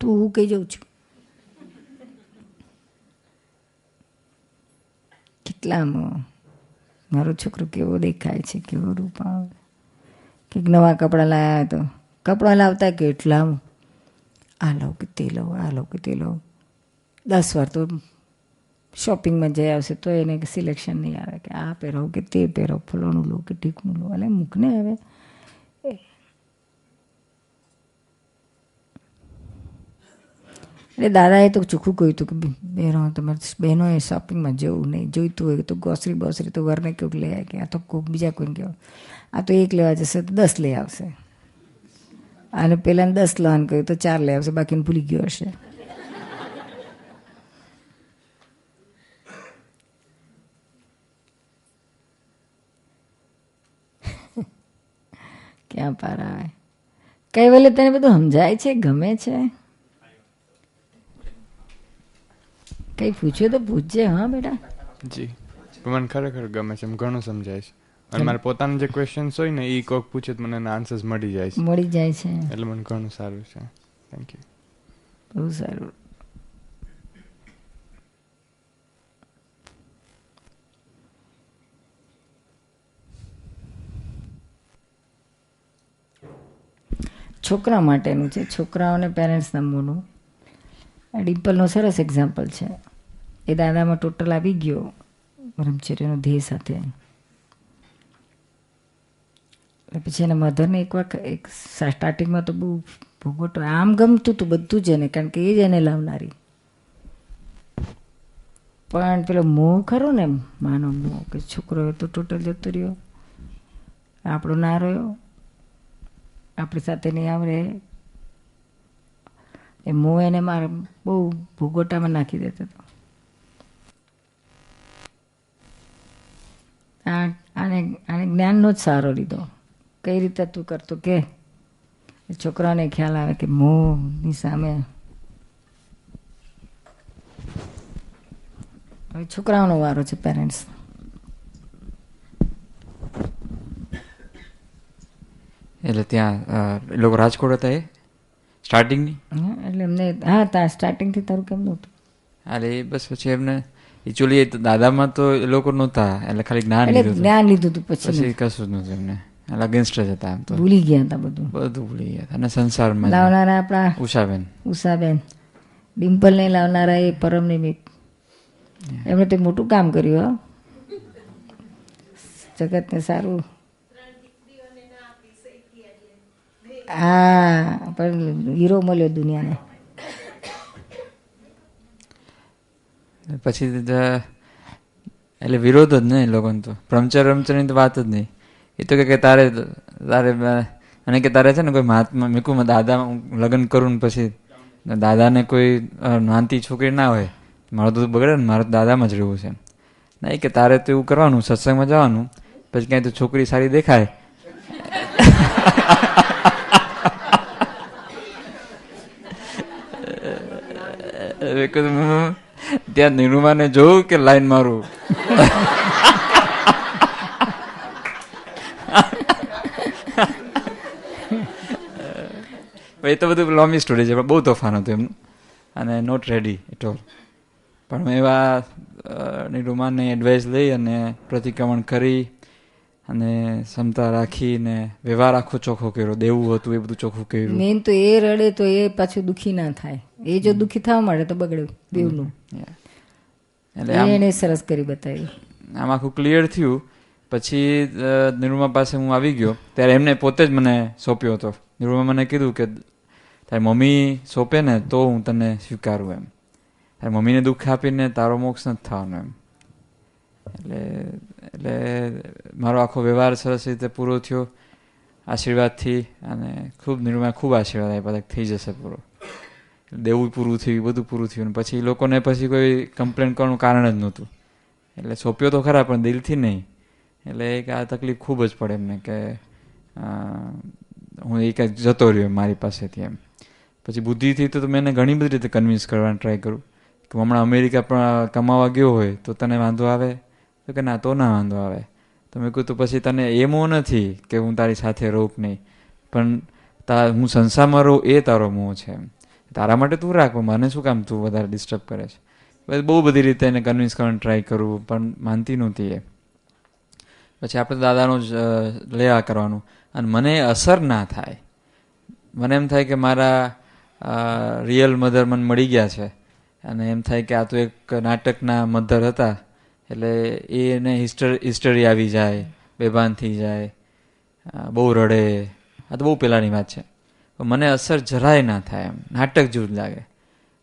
તું હું કહી જાઉં છું. કેટલામાં મારો છોકરો કેવો દેખાય છે, કેવો રૂપ આવે. કંઈક નવા કપડાં લાવ્યા તો કપડાં લાવતા કેટલા આ લઉં કે તે લઉં, આ લઉં કે તે લઉં. 10 વાર તો શોપિંગમાં જઈ આવશે તો એને સિલેક્શન નહીં આવે કે આ પહેરાવ કે તે પહેરાવ, ફલાણું લો કે ઠીકનું લો. એટલે મૂકને હવે એટલે દાદાએ તો ચોખ્ખું કહ્યું હતું કે બહેનો તમારે બહેનોએ શોપિંગમાં જવું નહીં. જોઈતું હોય તો ગ્રોસરી બોસરી તો ઘરને કેવું લઈ આવે કે આ તો કોઈક બીજા કોઈને કહેવાય. આ તો 1 લેવા જશે તો 10 લઈ આવશે. અને પહેલાંને 10 લેવાનું કહ્યું તો 4 લઈ આવશે, બાકીને ભૂલી ગયો હશે. ક્યાં પાર આવે. કઈ વેલે તને બધું સમજાય છે, ગમે છે? કઈ પૂછ્યું તો પૂછજે. હા બેટા. જી, મને ખરેખર ગમે છે, ઘણું સમજાય છે. અને મારે પોતાના જે ક્વેશ્ચન્સ હોય ને એ કોઈક પૂછે તો મને આન્સર્સ મળી જાય છે. એટલે મને ઘણું સારું છે. Thank you. બહુ સારું. છોકરા માટેનું છે, છોકરાઓને પેરેન્ટ્સના મોનું. આ ડિમ્પલનો સરસ એક્ઝામ્પલ છે. એ દાદામાં ટોટલ આવી ગયો બ્રહ્મચર્યનો ધ્યેય સાથે. પછી એના મધરને એક સ્ટાર્ટિંગમાં તો બહુ ભોગવટો, આમ ગમતું હતું બધું જ એને, કારણ કે એ જ એને લાવનારી. પણ પેલો મોહ ખરો ને, માનો મોહ, કે છોકરો તો ટોટલ જતો રહ્યો, આપણો ના રહ્યો, આપણી સાથે નહીં આવડે. એ મોહ એને મારે બહુ ભૂગોટામાં નાખી દેતો હતો. આને જ્ઞાનનો જ સહારો લીધો. કઈ રીતે તું કરતો કે છોકરાને ખ્યાલ આવે કે મોહની સામે. હવે છોકરાઓનો વારો છે, પેરેન્ટ્સ. એટલે ત્યાં એ લોકો રાજકોટ હતા એ સ્ટાર્ટિંગની? એટલે એમને હા તા સ્ટાર્ટિંગથી તારું કેમ નહોતું? એટલે એ બસ પછી એમને એકચ્યુઅલી દાદામાં તો એ લોકો નહોતા, એટલે ખાલી જ્ઞાન લીધું હતું. પછી કશું જ નહોતું એમને. એટલે અગેન્સ્ટ જ હતા. એમ તો ભૂલી ગયા હતા, બધું ભૂલી ગયા હતા. અને સંસારમાં લાવનારા આપણા ઉષાબેન ડિમ્પલને લાવનારા એ પરમ નિમિત્ત. એમણે તે મોટું કામ કર્યું. જગતને સારું. હા, પણ હીરો મળ્યો દુનિયાને. પછી એટલે વિરોધ જ નહીં એ લોકોને તો. બ્રહ્મચર્યની તો વાત જ નહીં. એ તો કે તારે અને કે તારે છે ને કોઈ મહાત્મા મીકું દાદા લગ્ન કરું ને પછી દાદાને કોઈ નાનતી છોકરી ના હોય, મારું તો બગડે ને, મારે દાદામાં જ રહેવું છે. નહીં કે તારે તો એવું કરવાનું, સત્સંગમાં જવાનું, પછી ક્યાંય તો છોકરી સારી દેખાય ત્યાં નિરૂમાને જોઉં કે લાઈન મારું. એ તો બધું લોંગ સ્ટોરી છે, પણ બહુ તોફાન હતું એમનું અને નોટ રેડી એટ ઓલ. પણ મેં એવા નિરૂમાની એડવાઇસ લઈ અને પ્રતિક્રમણ કરી અને ક્ષમતા રાખીને વ્યવહાર આખો ચોખ્ખો કર્યો. દેવું હતું એ બધું ચોખ્ખું કર્યું. મેન તો એ રડે તો એ પાછું દુઃખી ના થાય. એ જો દુઃખી થવા માંડે તો બગડ્યું દેવનું. એટલે એને સરસ કરી બતાવ્યું. આમ આખું ક્લિયર થયું. પછી નિરૂમા પાસે હું આવી ગયો ત્યારે એમને પોતે જ મને સોંપ્યો હતો. નિરૂમા મને કીધું કે તારી મમ્મી સોંપે ને તો હું તને સ્વીકારું એમ. તારી મમ્મીને દુઃખ આપીને તારો મોક્ષ નથી થવાનો એમ. એટલે મારો આખો વ્યવહાર સરસ રીતે પૂરો થયો આશીર્વાદથી. અને ખૂબ નિરૂમા ખૂબ આશીર્વાદ આપ્યા થઈ જશે પૂરો. દેવું પૂરું થયું, બધું પૂરું થયું. અને પછી લોકોને પછી કોઈ કમ્પ્લેન કરવાનું કારણ જ નહોતું. એટલે સોંપ્યો તો ખરા પણ દિલથી નહીં. એટલે એક આ તકલીફ ખૂબ જ પડે એમને કે હું એ કંઈક જતો રહ્યો મારી પાસેથી એમ. પછી બુદ્ધિથી તો મેં એને ઘણી બધી રીતે કન્વિન્સ કરવાની ટ્રાય કરું કે હમણાં અમેરિકા પણ કમાવા ગયો હોય તો તને વાંધો આવે? તો કે ના, તો ના વાંધો આવે. તો મેં કહ્યું તો પછી તને એ મોહ નથી કે હું તારી સાથે રહું કે નહીં, પણ હું સંસારમાં રહું એ તારો મોહ છે એમ. તારા માટે તું રાખ, મને શું કામ તું વધારે ડિસ્ટર્બ કરે છે? બહુ બધી રીતે એને કન્વિન્સ કરવાની ટ્રાય કરું પણ માનતી નહોતી એ. પછી આપણે દાદાનું જ લેવા કરવાનું અને મને અસર ના થાય. મને એમ થાય કે મારા રિયલ મધર મને મળી ગયા છે અને એમ થાય કે આ તો એક નાટકના મધર હતા એટલે એને હિસ્ટરી આવી જાય, બેભાન થઈ જાય, બહુ રડે. આ તો બહુ પહેલાંની વાત છે. મને અસર જરાય ના થાય એમ. નાટક જેવું જ લાગે.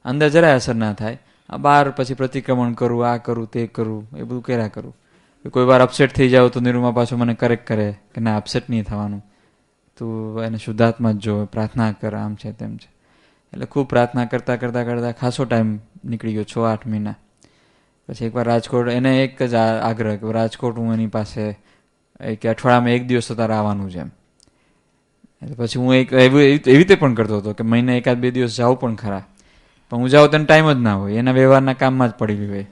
અંદર જરાય અસર ના થાય. બહાર પછી પ્રતિક્રમણ કરું, આ કરું, તે કરું, એ બધું કર્યા કરું. કોઈ વાર અપસેટ થઈ જાવ તો નિરૂમા પાછો મને કરેક્ટ કરે કે ના, અપસેટ નહીં થવાનું, તું એને શુદ્ધાત્મા જ જો, પ્રાર્થના કર, આમ છે તેમ છે. એટલે ખૂબ પ્રાર્થના કરતાં કરતાં કરતાં ખાસો ટાઈમ નીકળી ગયો, 6-8 મહિના. પછી એકવાર રાજકોટ, એને એક જ આગ્રહ કે રાજકોટ હું એની પાસે કે અઠવાડિયામાં 1 દિવસ તો તારે આવવાનું છે એમ. એટલે પછી હું એવી રીતે પણ કરતો હતો કે મહિને 1-2 દિવસ જાઉં પણ ખરા, પણ હું જાઉં તેને ટાઈમ જ ના હોય, એના વ્યવહારના કામમાં જ પડી હોય.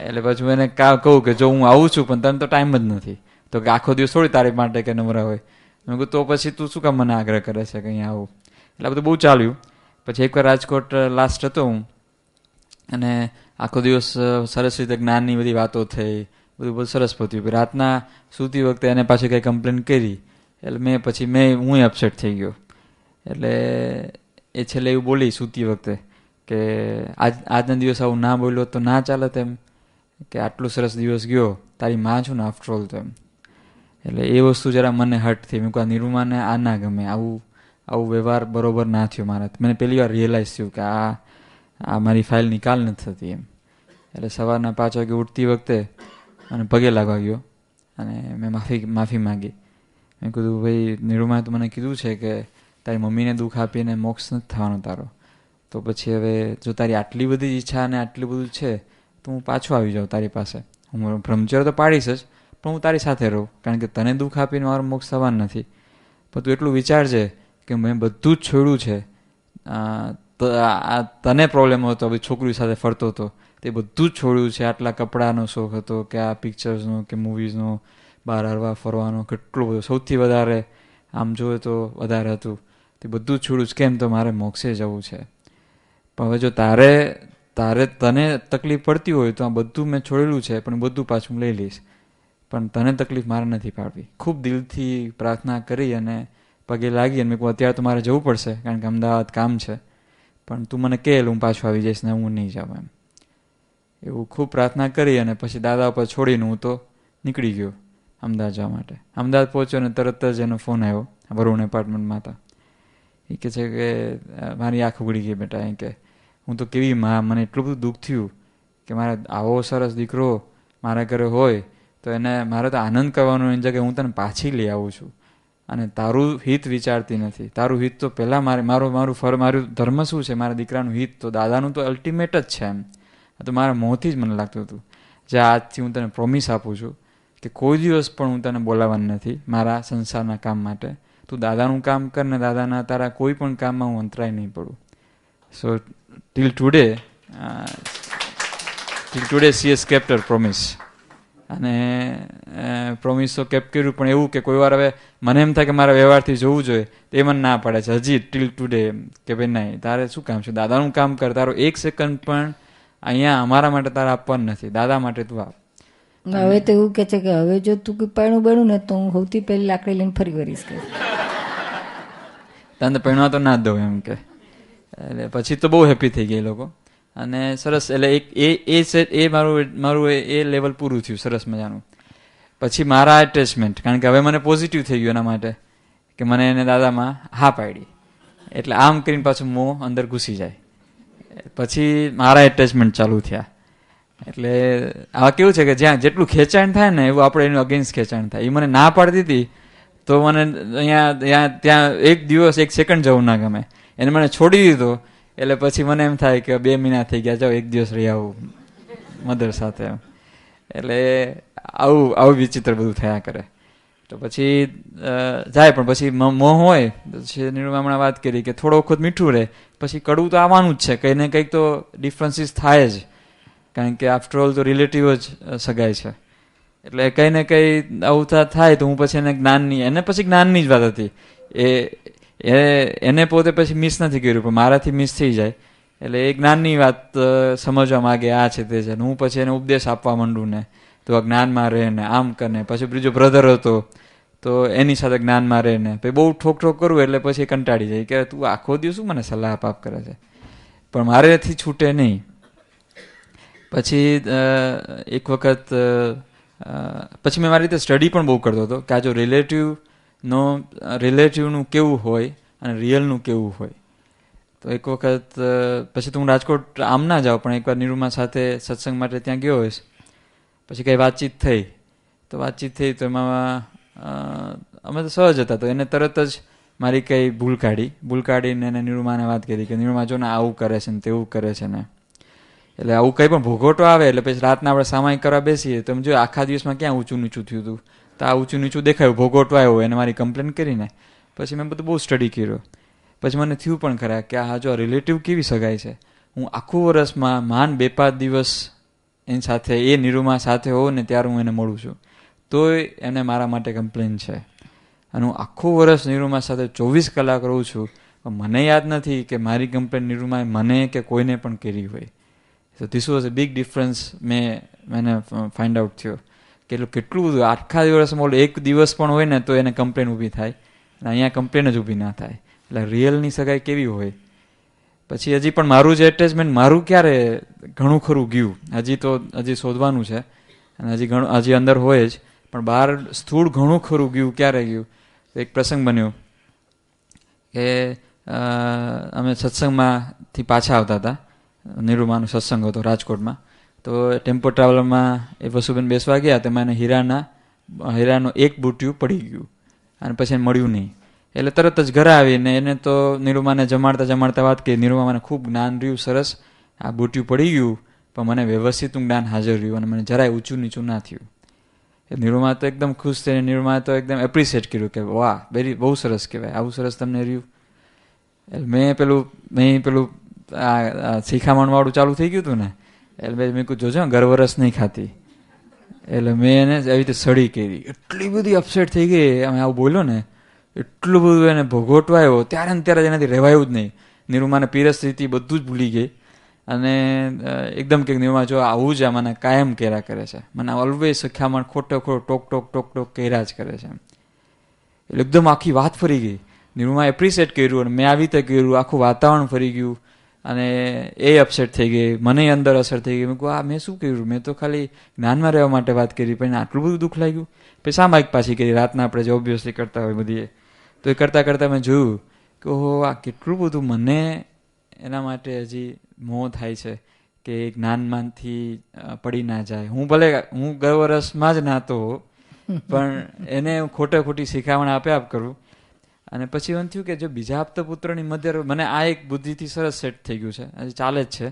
એટલે પછી હું એને કહું કે જો હું આવું છું પણ તને તો ટાઈમ જ નથી, તો કે આખો દિવસ થોડી તારી માટે કે નવરા હોય. મેં કહું તો પછી તું શું કામ મને આગ્રહ કરે છે કે અહીંયા આવું? એટલે બધું બહુ ચાલ્યું. પછી એકવાર રાજકોટ લાસ્ટ હતો હું અને આખો દિવસ સરસ રીતે જ્ઞાનની બધી વાતો થઈ, બધું સરસ પત્યું. રાતના સૂતી વખતે એને પાછી કંઈ કમ્પ્લેન કરી એટલે હું અપસેટ થઈ ગયો. એટલે એ છેલ્લે એવું બોલી સૂતી વખતે કે આજના દિવસ આવું ના બોલ્યો તો ના ચાલે તેમ, કે આટલો સરસ દિવસ ગયો, તારી માં છું ને આફ્ટર ઓલ તો એમ. એટલે એ વસ્તુ જરા મને હર્ટ થઈ. મેં કહ્યું નિરૂમાને આ ના ગમે, આવું વ્યવહાર બરોબર ના થયો મારાથી. મને પહેલી વાર રિયલાઇઝ થયું કે આ મારી ફાઇલ નિકાલ નથી થતી એમ. એટલે સવારના 5 વાગે ઉઠતી વખતે અને પગે લાગવા ગયો અને મેં માફી માંગી. મેં કીધું ભાઈ નિરૂમાએ તો મને કીધું છે કે તારી મમ્મીને દુઃખ આપીને મોક્ષ નથી થવાનો તારો, તો પછી હવે જો તારી આટલી બધી ઈચ્છા અને આટલું બધું છે તો હું પાછો આવી જાઉં તારી પાસે. હું બ્રહ્મચર્ય તો પાડીશ જ, પણ હું તારી સાથે રહું, કારણ કે તને દુઃખ આપીને મારો મોક્ષ થવાનો નથી. પણ તું એટલું વિચારજે કે મેં બધું જ છોડ્યું છે. તને પ્રોબ્લેમ હતો, બધી છોકરી સાથે ફરતો હતો, તે બધું જ છોડ્યું છે. આટલા કપડાનો શોખ હતો કે આ પિક્ચર્સનો કે મૂવીઝનો, બહાર હરવા ફરવાનો કેટલું બધું, સૌથી વધારે આમ જોઈએ તો વધારે હતું. તે બધું જ છોડ્યું છે. કેમ? તો મારે મોક્ષે જવું છે. પણ હવે જો તને તકલીફ પડતી હોય તો આ બધું મેં છોડેલું છે, પણ બધું પાછું લઈ લઈશ, પણ તને તકલીફ મારે નથી પાડવી. ખૂબ દિલથી પ્રાર્થના કરી અને પગે લાગી અને મેં કહું અત્યારે તો મારે જવું પડશે કારણ કે અમદાવાદ કામ છે, પણ તું મને કહે હું પાછું આવી જઈશ ને હું નહીં જાઉં એમ. એવું ખૂબ પ્રાર્થના કરી અને પછી દાદા ઉપર છોડીને હું તો નીકળી ગયો અમદાવાદ જવા માટે. અમદાવાદ પહોંચ્યો અને તરત જ એનો ફોન આવ્યો, વરુણ એપાર્ટમેન્ટમાં હતા. એ કહે છે કે મારી આંખ ઉગડી ગઈ બેટા. એ કે હું તો કેવી માં, મને એટલું બધું દુઃખ થયું કે મારે આવો સરસ દીકરો મારા ઘરે હોય તો એને મારે તો આનંદ કરવાનો, એની જગ્યાએ હું તને પાછી લઈ આવું છું અને તારું હિત વિચારતી નથી. તારું હિત તો પહેલાં મારું ધર્મ શું છે, મારા દીકરાનું હિત તો દાદાનું તો અલ્ટિમેટ જ છે એમ. તો મારા મોંથી જ મને લાગતું હતું. જે આજથી હું તને પ્રોમિસ આપું છું કે કોઈ દિવસ પણ હું તને બોલાવવાની નથી મારા સંસારના કામ માટે. તું દાદાનું કામ કર ને દાદાના તારા કોઈ પણ કામમાં હું અંતરાય નહીં પડું. So till today till today she has kept her promise. અને પ્રોમિસ તો કેપ કર્યું, પણ એવું કે કોઈ વાર હવે મને એમ થાય કે મારા વ્યવહારથી જોવું જોઈએ તો એ મને ના પાડે છે હજી ટિલ ટુડે કે ભાઈ નહીં, તારે શું કામ છે, દાદાનું કામ કર, તારો 1 સેકન્ડ પણ અહીંયા અમારા માટે તારે આપવાનું નથી, દાદા માટે તું આપ. હવે તો એવું કે છે કે હવે જો તું પૈણું બન્યું ને તો હું સૌથી પહેલી લાકડી લઈને ફરી વળીશ કે તને પૈણવા તો ના જ દઉં એમ કે. એટલે પછી તો બહુ હેપી થઈ ગયા એ લોકો અને સરસ. એટલે એક મારું એ લેવલ પૂરું થયું સરસ મજાનું. પછી મારા એટેચમેન્ટ, કારણ કે હવે મને પોઝિટિવ થઈ ગયું એના માટે કે મને એને દાદામાં હા પાડી, એટલે આમ કરીને પાછું મોં અંદર ઘૂસી જાય. પછી મારા એટેચમેન્ટ ચાલુ થયા. એટલે આવા કેવું છે કે જ્યાં જેટલું ખેંચાણ થાય ને એવું આપણે એનું અગેન્સ્ટ ખેંચાણ થાય. એ મને ના પાડતી હતી તો મને અહીંયા ત્યાં 1 દિવસ 1 સેકન્ડ જવું ના ગમે. એને મને છોડી દીધો એટલે પછી મને એમ થાય કે 2 મહિના થઈ ગયા, જાઓ 1 દિવસ રહી આવું મધર સાથે. એટલે આવું વિચિત્ર બધું થયા કરે. તો પછી જાય, પણ પછી મોહ હોય. નિર્મા હમણાં વાત કરી કે થોડો વખત મીઠું રહે, પછી કડવું તો આવવાનું જ છે, કંઈ ને કંઈક તો ડિફરન્સીસ થાય જ, કારણ કે આફ્ટર ઓલ તો રિલેટિવ જ સગાઈ છે. એટલે કંઈ ને કંઈ આવું થાય તો હું પછી એને પછી જ્ઞાનની જ વાત હતી. એને પોતે પછી મિસ નથી કર્યું, પણ મારાથી મિસ થઈ જાય એટલે એ જ્ઞાનની વાત સમજવા માગે, આ છે તે છે. હું પછી એને ઉપદેશ આપવા માંડું ને તો આ જ્ઞાનમાં રહે ને આમ કરે. પછી બીજો બ્રધર હતો તો એની સાથે જ્ઞાનમાં રહે ને પછી બહુ ઠોક ઠોક કરું એટલે પછી કંટાળી જાય કે તું આખો દિવસ શું મને સલાહ આપ કરે છે, પણ મારેથી છૂટે નહીં. પછી એક વખત પછી મેં મારી રીતે સ્ટડી પણ બહુ કરતો હતો કે આ જો રિલેટિવનું કેવું હોય અને રિયલનું કેવું હોય. તો એક વખત પછી તો હું રાજકોટ આમ ના જાઉં, પણ એકવાર નિરૂમા સાથે સત્સંગ માટે ત્યાં ગયો હોઈશ. પછી કંઈ વાતચીત થઈ તો એમાં અમે તો સહજ હતા, તો એને તરત જ મારી કંઈ ભૂલ કાઢીને એને નિરૂમાને વાત કરી કે નિરૂમા જો ને આવું કરે છે ને તેવું કરે છે ને. એટલે આવું કંઈ પણ ભોગવટો આવે એટલે પછી રાતના આપણે સામાયિક કરવા બેસીએ તો જો આખા દિવસમાં ક્યાં ઊંચું નીચું થયું હતું, તો આ ઊંચું નીચું દેખાયું, ભોગવટો આવ્યો, એને મારી કમ્પ્લેન કરીને પછી મેં બધું બહુ સ્ટડી કર્યો. પછી મને થયું પણ ખરા કે આ જો રિલેટિવ કેવી સગાઈ છે. હું આખું વર્ષમાં 2-5 દિવસ એની સાથે એ નિરૂમા સાથે હોઉં ને ત્યારે હું એને મળું છું, તોય એને મારા માટે કમ્પ્લેન છે. અને હું આખું વર્ષ નિરૂમા સાથે 24 કલાક રહું છું, પણ મને યાદ નથી કે મારી કમ્પ્લેન નિરૂમાએ મને કે કોઈને પણ કરી હોય. So this was a big difference. મને ફાઇન્ડ આઉટ થયો કે કેટલું બધું આખા દિવસમાં એક દિવસ પણ હોય ને તો એને કમ્પ્લેન ઊભી થાય, અને અહીંયા કમ્પ્લેન જ ઊભી ના થાય. એટલે રિયલની સગાઈ કેવી હોય. પછી હજી પણ મારું જે એટેચમેન્ટ મારું ક્યારે ઘણું ખરું ગયું, હજી શોધવાનું છે અને હજી અંદર હોય જ, પણ બહાર સ્થૂળ ઘણું ખરું ગયું. ક્યારે ગયું? એક પ્રસંગ બન્યો કે અમે સત્સંગમાંથી પાછા આવતા હતા, નિરૂમાનો સત્સંગ હતો રાજકોટમાં. તો ટેમ્પો ટ્રાવેલરમાં એ વસુબેન બેસવા ગયા, તેમાં એને હીરાનો એક બુટ્યું પડી ગયું અને પછી એને મળ્યું નહીં. એટલે તરત જ ઘરે આવીને એને તો નિરૂમાને જમાડતા વાત કરી. નિરૂમા મને ખૂબ જ્ઞાન રહ્યું, સરસ, આ બુટ્યું પડી ગયું પણ મને વ્યવસ્થિત જ્ઞાન હાજર રહ્યું અને મને જરાય ઊંચું નીચું ના થયું. નિરૂમા તો એકદમ ખુશ થઈને નિરૂમા તો એકદમ એપ્રિશિએટ કર્યું કે વાહ, બહુ સરસ કહેવાય, આવું સરસ તમને રહ્યું. મેં પેલું આ શિખામણવાળું ચાલુ થઈ ગયું હતું ને, એટલે મેં કહ્યું જોજો ગરવરસ નહીં ખાતી. એટલે મેં એને આવી રીતે સડી કરી, એટલી બધી અપસેટ થઈ ગઈ. અમે આવું બોલ્યો ને, એટલું બધું એને ભોગવટો આવ્યો, ત્યારે ને ત્યારે જ એનાથી રહેવાયું જ નહીં. નિરૂમાને પીરસ સ્થિતિ બધું જ ભૂલી ગઈ અને એકદમ કે નિરૂમા જો આવું જ મને કાયમ કર્યા કરે છે, મને ઓલવેઝ શિખામણ ખોટો ટોક કર્યા જ કરે છે. એટલે એકદમ આખી વાત ફરી ગઈ. નિરૂમા એપ્રિશિએટ કર્યું અને મેં આવી રીતે કર્યું, આખું વાતાવરણ ફરી ગયું અને એ અપસેટ થઈ ગઈ, મને અંદર અસર થઈ ગઈ. મેં કહું મેં શું કર્યું, મેં તો ખાલી જ્ઞાનમાં રહેવા માટે વાત કરી, પણ આટલું બધું દુઃખ લાગ્યું. પછી સામાયિક પાછી કરી, રાતના આપણે જે ઓબ્વિયસલી કરતા હોય બધી, તો એ કરતાં મેં જોયું કે ઓહો આ કેટલું બધું મને એના માટે હજી મોહ થાય છે કે જ્ઞાનમાંથી પડી ના જાય. હું ગર્વરસમાં જ નાતો પણ એને ખોટી શિખામણ આપ કરું. અને પછી એમ થયું કે જો બીજા આપતા પુત્રની મધર, મને આ એક બુદ્ધિથી સરસ સેટ થઈ ગયું છે, હજી ચાલે જ છે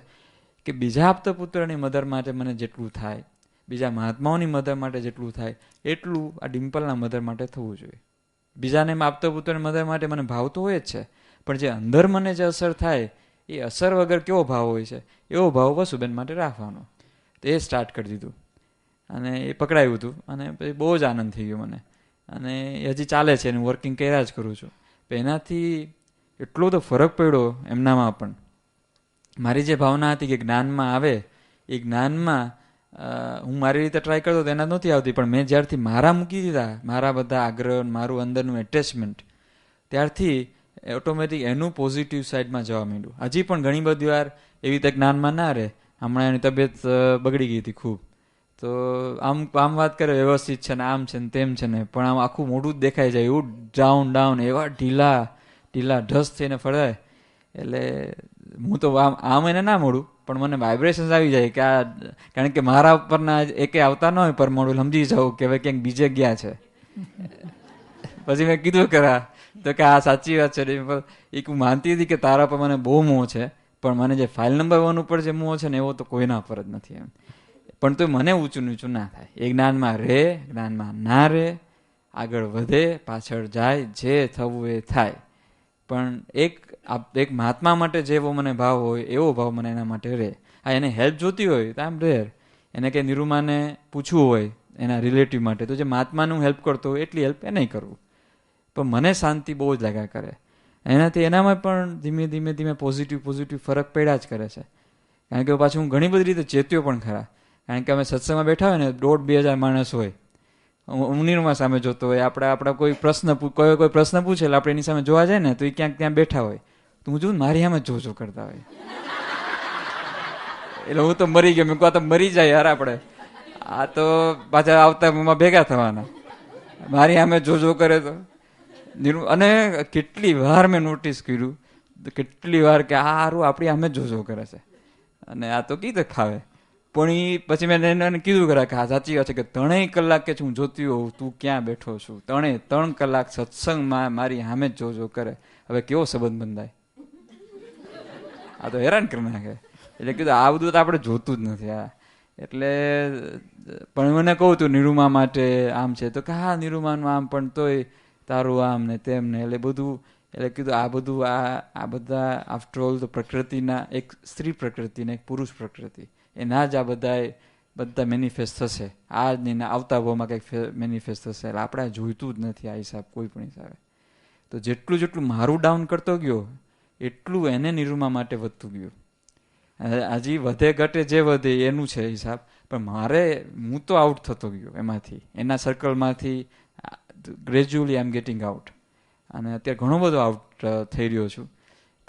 કે બીજા આપતા પુત્રની મધર માટે મને જેટલું થાય, બીજા મહાત્માઓની મધર માટે જેટલું થાય એટલું આ ડિમ્પલના મધર માટે થવું જોઈએ. બીજાને આપતા પુત્રની મધર માટે મને ભાવ તો હોય જ છે, પણ જે અંદર મને જે અસર થાય એ અસર વગર કેવો ભાવ હોય છે એવો ભાવ વસુબેન માટે રાખવાનો. તો તો એ સ્ટાર્ટ કરી દીધું અને એ પકડાયું હતું અને પછી બહુ જ આનંદ થઈ ગયો મને. અને એ હજી ચાલે છે અને વર્કિંગ કર્યા જ કરું છું. એનાથી એટલો બધો ફરક પડ્યો એમનામાં પણ. મારી જે ભાવના હતી કે જ્ઞાનમાં આવે એ જ્ઞાનમાં હું મારી રીતે ટ્રાય કરતો તો એના નહોતી આવતી, પણ મેં જ્યારથી મારા મૂકી દીધા, મારા બધા આગ્રહ, મારું અંદરનું એટેચમેન્ટ, ત્યારથી ઓટોમેટિક એનું પોઝિટિવ સાઈડમાં જવા માંડ્યું. હજી પણ ઘણી બધી વાર એવી રીતે જ્ઞાનમાં ના રહે. હમણાં એની તબિયત બગડી ગઈ હતી ખૂબ, તો આમ વાત કરે વ્યવસ્થિત છે ને આમ છે ને તેમ છે ને, પણ આમ આખું મોઢું જ દેખાઈ જાય એવું ડાઉન એવા ઢીલા ઢસ થઈને ફરાય. એટલે હું તો આમ એને ના મળું, પણ મને વાઇબ્રેશન્સ આવી જાય કે આ, કારણ કે મારા ઉપરના એકે આવતા ન હોય પર મોડું સમજી જાઉં કે હવે ક્યાંક બીજે ગયા છે. પછી મેં કીધું કરા તો કે આ સાચી વાત છે. એક હું માનતી હતી કે તારા પર મને બહુ મોહ છે, પણ મને જે ફાઇલ નંબર 1 ઉપર જે મોહ છે ને એવો તો કોઈના પર જ નથી એમ. પણ તો મને ઊંચું નીચું ના થાય. એ જ્ઞાનમાં રહે, જ્ઞાનમાં ના રહે, આગળ વધે, પાછળ જાય, જે થવું એ થાય. પણ એક મહાત્મા માટે જેવો મને ભાવ હોય એવો ભાવ મને એના માટે રહે. હા, એને હેલ્પ જોતી હોય તો આમ રેર, એને કે નિરૂમાને પૂછવું હોય એના રિલેટિવ માટે, તો જે મહાત્માનું હેલ્પ કરતો હોય એટલી હેલ્પ એને કરવું. પણ મને શાંતિ બહુ જ લાગ્યા કરે. એનાથી એનામાં પણ ધીમે ધીમે પોઝિટિવ ફરક પડ્યા જ કરે છે. કારણ કે પાછું હું ઘણી બધી રીતે ચેત્યો પણ ખરા. કારણ કે અમે સત્સંગમાં બેઠા હોય ને 1,500-2,000 માણસ હોય, હું નિરૂમા સામે જોતો હોય, આપણા કોઈ પ્રશ્ન પૂછે એટલે આપણે એની સામે જોવા જાય ને તો એ ક્યાંક ત્યાં બેઠા હોય, તો હું જોઉં મારી સામે જો કરતા હોય. એટલે હું તો મરી ગયો. મેં કહું તો મરી જાય યાર, આપણે આ તો પાછા આવતા ભેગા થવાના. મારી સામે જો કરે તો. અને કેટલી વાર મેં નોટિસ કર્યું, કેટલી વાર કે આ સારું આપણી સામે જો કરે છે અને આ તો કીધે ખાવે. પણ એ પછી મેં એને કીધું ખરા કે હા સાચી વાત છે કે 3 કલાક કે હું જોતી હોઉં તું ક્યાં બેઠો છું, 3 કલાક સત્સંગમાં મારી સામે જ જો કરે. હવે કેવો સંબંધ બંધાય? આ તો હેરાન કરી નાખે. એટલે કીધું આ બધું તો આપણે જોતું જ નથી આ. એટલે પણ મને કહું તું નિરૂમા માટે આમ છે, તો કે હા નિરૂમાનું આમ, પણ તોય તારું આમ ને તેમ ને. એટલે બધું, એટલે કીધું આ બધું આ બધા આફ્ટરઓલ તો પ્રકૃતિના, એક સ્ત્રી પ્રકૃતિ ને એક પુરુષ પ્રકૃતિ, એના જ આ બધા મેનિફેસ્ટ થશે. આ જ નહીં આવતા ભાવમાં કંઈક મેનિફેસ્ટ થશે. એટલે આપણે જોઈતું જ નથી આ હિસાબ કોઈ પણ હિસાબે. તો જેટલું મારું ડાઉન કરતો ગયો એટલું એને નિરૂમા માટે વધતું ગયું. હજી વધે ઘટે જે વધે એનું છે હિસાબ, પણ હું તો આઉટ થતો ગયો એમાંથી, એના સર્કલમાંથી. Gradually I am getting out. અને અત્યારે ઘણો બધો આઉટ થઈ રહ્યો છું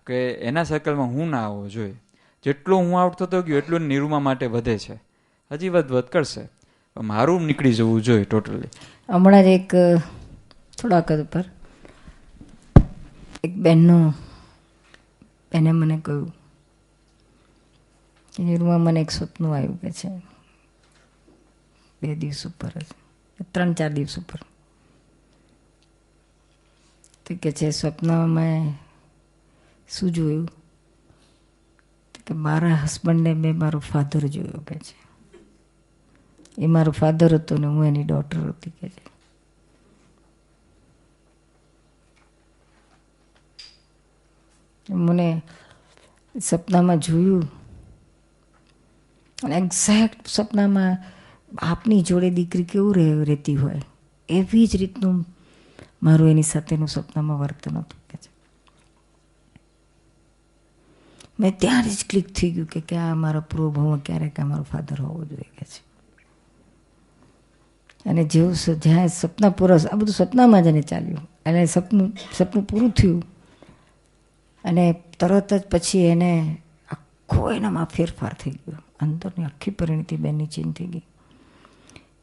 કે એના સર્કલમાં હું ના આવવો જોઈએ. જેટલો હું આઉટ થતો ગયો એટલું નિરૂમા માટે વધે છે. હજી વધઘટ કરશે, મારું નીકળી જવું જોઈએ ટોટલી. હમણાં જ એક થોડાક ઉપર એક બેનનું એને મને કહ્યું કે નિરૂમા મને એક સપનું આવ્યું કે છે 2 દિવસ ઉપર જ, 3-4 દિવસ ઉપર. તો કે છે સ્વપ્નમાં મેં શું જોયું કે મારા હસબન્ડને મેં મારો ફાધર જોયો કે છે. એ મારો ફાધર હતો ને હું એની ડોટર હતી કે છે. મને સપનામાં જોયું અને એક્ઝેક્ટ સપનામાં બાપની જોડે દીકરી કેવું રહેતી હોય એવી જ રીતનું મારું એની સાથેનું સપનામાં વર્તન હતું કે છે. મેં ત્યારે જ ક્લિક થઈ ગયું કે આ મારો પૂર્વભાવમાં ક્યારેક આ મારો ફાધર હોવો જોઈએ કે છે. અને જેવું જ્યાં સપના પૂરા, આ બધું સપનામાં જ એને ચાલ્યું. અને સપનું પૂરું થયું અને તરત જ પછી એને આખો એનામાં ફેરફાર થઈ ગયો. અંદરની આખી પરિણતિ બેનની ચેન્જ થઈ ગઈ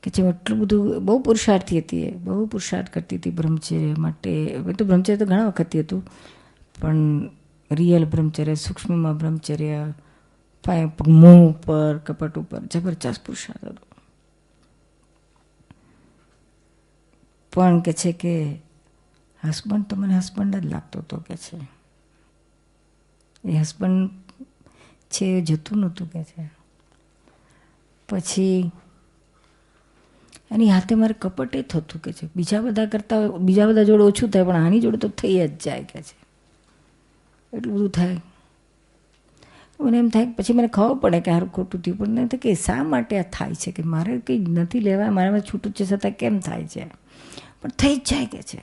કે જે એટલું બધું બહુ પુરુષાર્થી હતી. એ બહુ પુરુષાર્થ કરતી હતી બ્રહ્મચર્ય માટે. એ તો બ્રહ્મચર્ય તો ઘણા વખતથી હતું, પણ રિયલ બ્રહ્મચર્ય, સૂક્ષ્મમાં બ્રહ્મચર્ય, મોહ ઉપર, કપટ ઉપર જબરજસ્ત પુરુષાર્થ હતો. પણ કે છે કે હસબન્ડ તો મને હસબન્ડ જ લાગતો હતો કે છે. એ હસબન્ડ છે એ જતું નહોતું કે છે. પછી એની હાથે મારે કપટ એ થતું કે છે. બીજા બધા જોડે ઓછું થાય, પણ આની જોડે તો થઈ જ જાય કે છે. એટલું બધું થાય. મને એમ થાય પછી મને ખબર પડે કે સારું ખોટું થયું, પણ નહીં કે શા માટે આ થાય છે, કે મારે કંઈ નથી લેવા, મારામાં છૂટું છે છતાં કેમ થાય છે, પણ થઈ જ જાય કે છે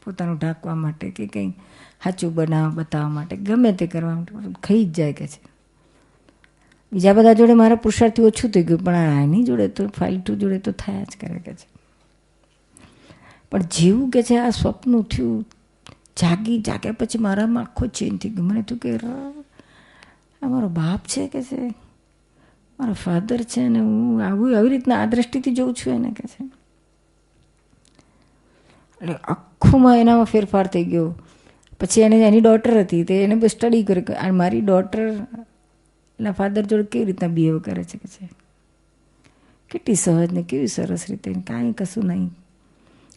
પોતાનું ઢાંકવા માટે કે કંઈ સાચું બતાવવા માટે ગમે તે કરવા માટે થઈ જ જાય કે છે. બીજા બધા જોડે મારા પુરુષાર્થથી ઓછું થઈ ગયું, પણ આની જોડે તો ફાલતુ જોડે તો થયા જ કરે કે છે. પણ જેવું કે છે આ સ્વપ્ન થયું, જાગ્યા પછી મારામાં આખો ચેન્જ થઈ ગયો. મને થયું કે આ મારો બાપ છે કે છે, મારો ફાધર છે, ને હું આવી રીતના આ દ્રષ્ટિથી જોઉં છું એને કે છે. એટલે આખુંમાં એનામાં ફેરફાર થઈ ગયો. પછી એની ડોટર હતી, તે એને બસ સ્ટડી કર્યું આ મારી ડોટર એના ફાધર જોડે કેવી રીતના બિહેવ કરે છે કે છે, કેટલી સહજ ને કેવી સરસ રીતે, કાંઈ કશું નહીં.